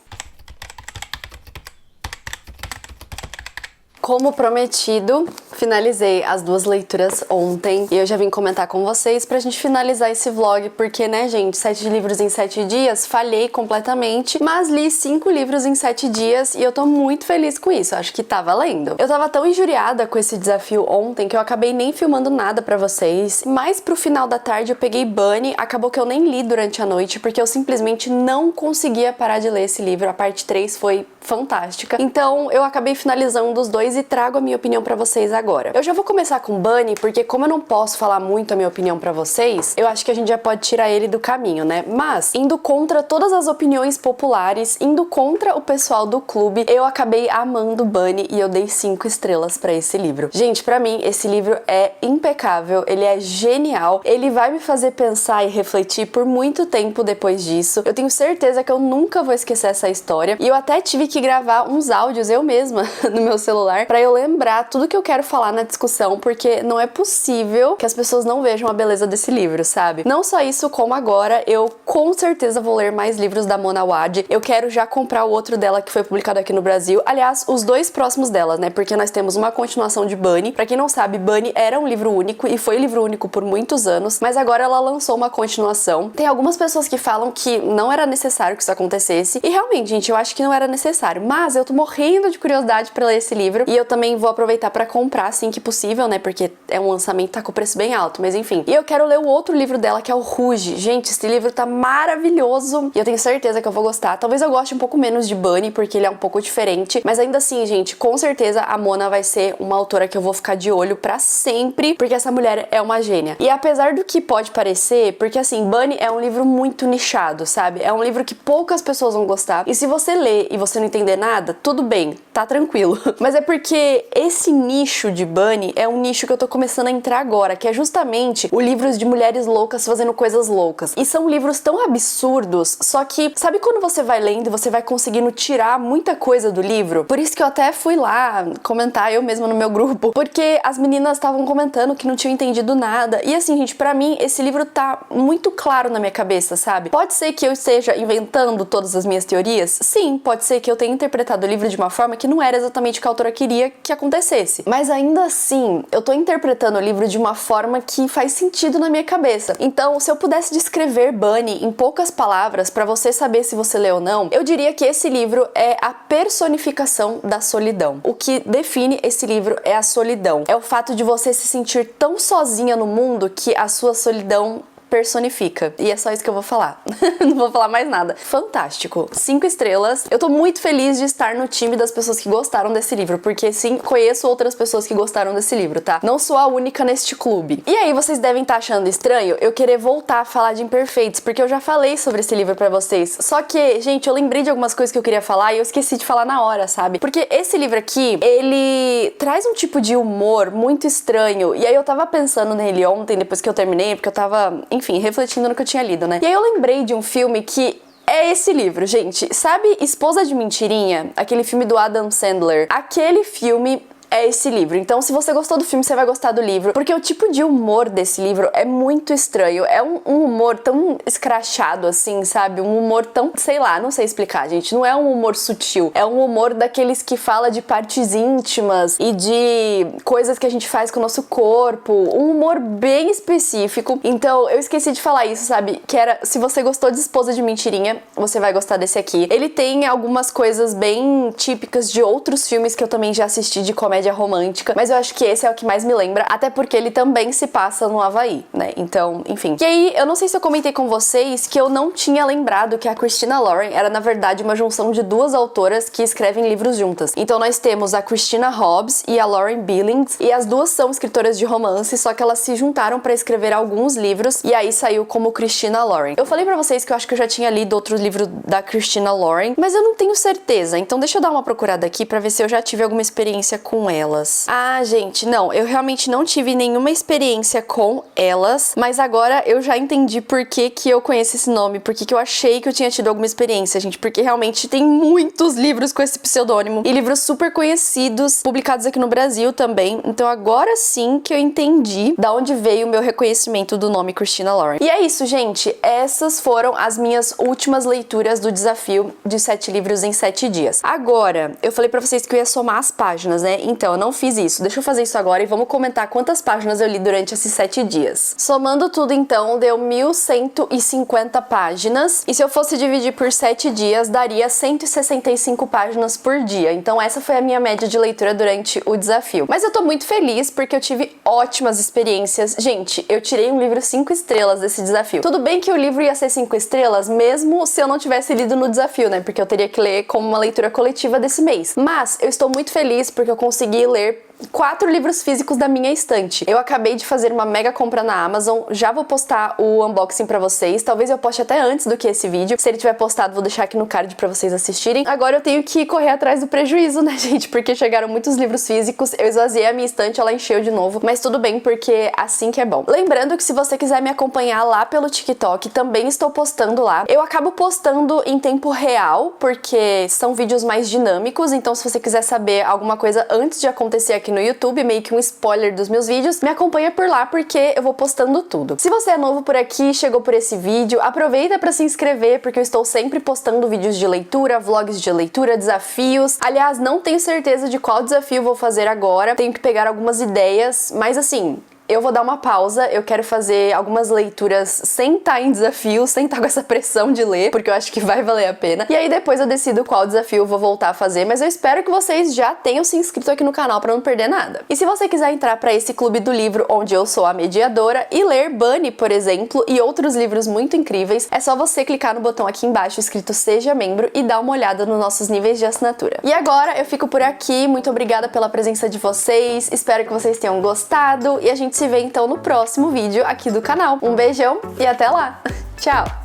Como prometido, finalizei as 2 leituras ontem e eu já vim comentar com vocês pra gente finalizar esse vlog, porque, né, gente, 7 livros em 7 dias, falhei completamente, mas li 5 livros em 7 dias e eu tô muito feliz com isso, acho que tá valendo. Eu tava tão injuriada com esse desafio ontem que eu acabei nem filmando nada pra vocês, mas pro final da tarde eu peguei Bunny, acabou que eu nem li durante a noite, porque eu simplesmente não conseguia parar de ler esse livro, a parte 3 foi fantástica, então eu acabei finalizando os 2 e trago a minha opinião pra vocês agora. Eu já vou começar com Bunny, porque como eu não posso falar muito a minha opinião pra vocês, eu acho que a gente já pode tirar ele do caminho, né? Mas, indo contra todas as opiniões populares, indo contra o pessoal do clube, eu acabei amando Bunny e eu dei 5 estrelas pra esse livro. Gente, pra mim, esse livro é impecável, ele é genial, ele vai me fazer pensar e refletir por muito tempo depois disso. Eu tenho certeza que eu nunca vou esquecer essa história, e eu até tive que gravar uns áudios eu mesma no meu celular pra eu lembrar tudo que eu quero falar na discussão, porque não é possível que as pessoas não vejam a beleza desse livro, sabe? Não só isso, como agora eu com certeza vou ler mais livros da Mona Wad. Eu quero já comprar o outro dela que foi publicado aqui no Brasil. Aliás, os 2 próximos delas, né? Porque nós temos uma continuação de Bunny. Pra quem não sabe, Bunny era um livro único e foi livro único por muitos anos, mas agora ela lançou uma continuação. Tem algumas pessoas que falam que não era necessário que isso acontecesse, e realmente, gente, eu acho que não era necessário, mas eu tô morrendo de curiosidade pra ler esse livro e eu também vou aproveitar pra comprar assim que possível, né? Porque é um lançamento, tá com o preço bem alto, mas enfim. E eu quero ler o outro livro dela, que é o Rouge. Gente, esse livro tá maravilhoso e eu tenho certeza que eu vou gostar. Talvez eu goste um pouco menos de Bunny, porque ele é um pouco diferente, mas ainda assim, gente, com certeza a Mona vai ser uma autora que eu vou ficar de olho pra sempre, porque essa mulher é uma gênia. E apesar do que pode parecer, porque assim, Bunny é um livro muito nichado, sabe? É um livro que poucas pessoas vão gostar. E se você ler e você não entender nada, tudo bem, tá tranquilo. Mas é porque esse nicho de Bunny é um nicho que eu tô começando a entrar agora, que é justamente o livros de mulheres loucas fazendo coisas loucas. E são livros tão absurdos, só que sabe quando você vai lendo e você vai conseguindo tirar muita coisa do livro? Por isso que eu até fui lá comentar eu mesma no meu grupo, porque as meninas estavam comentando que não tinham entendido nada. E assim, gente, pra mim esse livro tá muito claro na minha cabeça, sabe? Pode ser que eu esteja inventando todas as minhas teorias? Sim, pode ser que eu tenha interpretado o livro de uma forma que não era exatamente o que a autora queria que acontecesse. Mas ainda assim, eu tô interpretando o livro de uma forma que faz sentido na minha cabeça. Então, se eu pudesse descrever Bunny em poucas palavras pra você saber se você leu ou não, eu diria que esse livro é a personificação da solidão. O que define esse livro é a solidão. É o fato de você se sentir tão sozinha no mundo que a sua solidão personifica. E é só isso que eu vou falar. Não vou falar mais nada. Fantástico. 5 estrelas. Eu tô muito feliz de estar no time das pessoas que gostaram desse livro, porque sim, conheço outras pessoas que gostaram desse livro, tá? Não sou a única neste clube. E aí, vocês devem estar achando estranho eu querer voltar a falar de Imperfeitos, porque eu já falei sobre esse livro pra vocês. Só que, gente, eu lembrei de algumas coisas que eu queria falar e eu esqueci de falar na hora, sabe? Porque esse livro aqui, ele traz um tipo de humor muito estranho. E aí eu tava pensando nele ontem, depois que eu terminei, porque eu tava, enfim, refletindo no que eu tinha lido, né? E aí eu lembrei de um filme que é esse livro, gente. Sabe Esposa de Mentirinha? Aquele filme do Adam Sandler. Aquele filme é esse livro. Então, se você gostou do filme, você vai gostar do livro, porque o tipo de humor desse livro é muito estranho. É um humor tão escrachado, assim, sabe? Um humor tão, sei lá, não sei explicar, gente. Não é um humor sutil. É um humor daqueles que fala de partes íntimas e de coisas que a gente faz com o nosso corpo. Um humor bem específico. Então, eu esqueci de falar isso, sabe? Que era, se você gostou de Esposa de Mentirinha, você vai gostar desse aqui. Ele tem algumas coisas bem típicas de outros filmes que eu também já assisti de comédia romântica, mas eu acho que esse é o que mais me lembra, até porque ele também se passa no Havaí, né? Então, enfim. E aí, eu não sei se eu comentei com vocês que eu não tinha lembrado que a Christina Lauren era, na verdade, uma junção de duas autoras que escrevem livros juntas. Então, nós temos a Christina Hobbs e a Lauren Billings, e as duas são escritoras de romance, só que elas se juntaram pra escrever alguns livros, e aí saiu como Christina Lauren. Eu falei pra vocês que eu acho que eu já tinha lido outro livro da Christina Lauren, mas eu não tenho certeza, então deixa eu dar uma procurada aqui pra ver se eu já tive alguma experiência com elas. Ah, gente, não, eu realmente não tive nenhuma experiência com elas, mas agora eu já entendi por que que eu conheço esse nome, por que que eu achei que eu tinha tido alguma experiência, gente, porque realmente tem muitos livros com esse pseudônimo e livros super conhecidos, publicados aqui no Brasil também, então agora sim que eu entendi da onde veio o meu reconhecimento do nome Christina Lauren. E é isso, gente, essas foram as minhas últimas leituras do desafio de 7 livros em 7 dias. Agora, eu falei pra vocês que eu ia somar as páginas, né? Então, eu não fiz isso. Deixa eu fazer isso agora e vamos comentar quantas páginas eu li durante esses 7 dias. Somando tudo, então, deu 1.150 páginas. E se eu fosse dividir por 7 dias, daria 165 páginas por dia. Então, essa foi a minha média de leitura durante o desafio. Mas eu tô muito feliz porque eu tive ótimas experiências. Gente, eu tirei um livro 5 estrelas desse desafio. Tudo bem que o livro ia ser 5 estrelas, mesmo se eu não tivesse lido no desafio, né? Porque eu teria que ler como uma leitura coletiva desse mês. Mas eu estou muito feliz porque eu consegui ler 4 livros físicos da minha estante. Eu acabei de fazer uma mega compra na Amazon, já vou postar o unboxing pra vocês, talvez eu poste até antes do que esse vídeo. Se ele tiver postado, vou deixar aqui no card pra vocês assistirem. Agora eu tenho que correr atrás do prejuízo, né, gente? Porque chegaram muitos livros físicos, eu esvaziei a minha estante, ela encheu de novo, mas tudo bem, porque assim que é bom. Lembrando que se você quiser me acompanhar lá pelo TikTok, também estou postando lá. Eu acabo postando em tempo real, porque são vídeos mais dinâmicos, então se você quiser saber alguma coisa antes de acontecer aqui no YouTube, meio que um spoiler dos meus vídeos, me acompanha por lá porque eu vou postando tudo. Se você é novo por aqui, chegou por esse vídeo, aproveita pra se inscrever porque eu estou sempre postando vídeos de leitura, vlogs de leitura, desafios. Aliás, não tenho certeza de qual desafio vou fazer agora, tenho que pegar algumas ideias, mas assim, eu vou dar uma pausa, eu quero fazer algumas leituras sem estar em desafio, sem estar com essa pressão de ler, porque eu acho que vai valer a pena. E aí depois eu decido qual desafio eu vou voltar a fazer, mas eu espero que vocês já tenham se inscrito aqui no canal pra não perder nada. E se você quiser entrar pra esse clube do livro onde eu sou a mediadora e ler Bunny, por exemplo, e outros livros muito incríveis, é só você clicar no botão aqui embaixo escrito Seja Membro e dar uma olhada nos nossos níveis de assinatura. E agora eu fico por aqui, muito obrigada pela presença de vocês, espero que vocês tenham gostado e a gente se vê então no próximo vídeo aqui do canal. Um beijão e até lá! Tchau!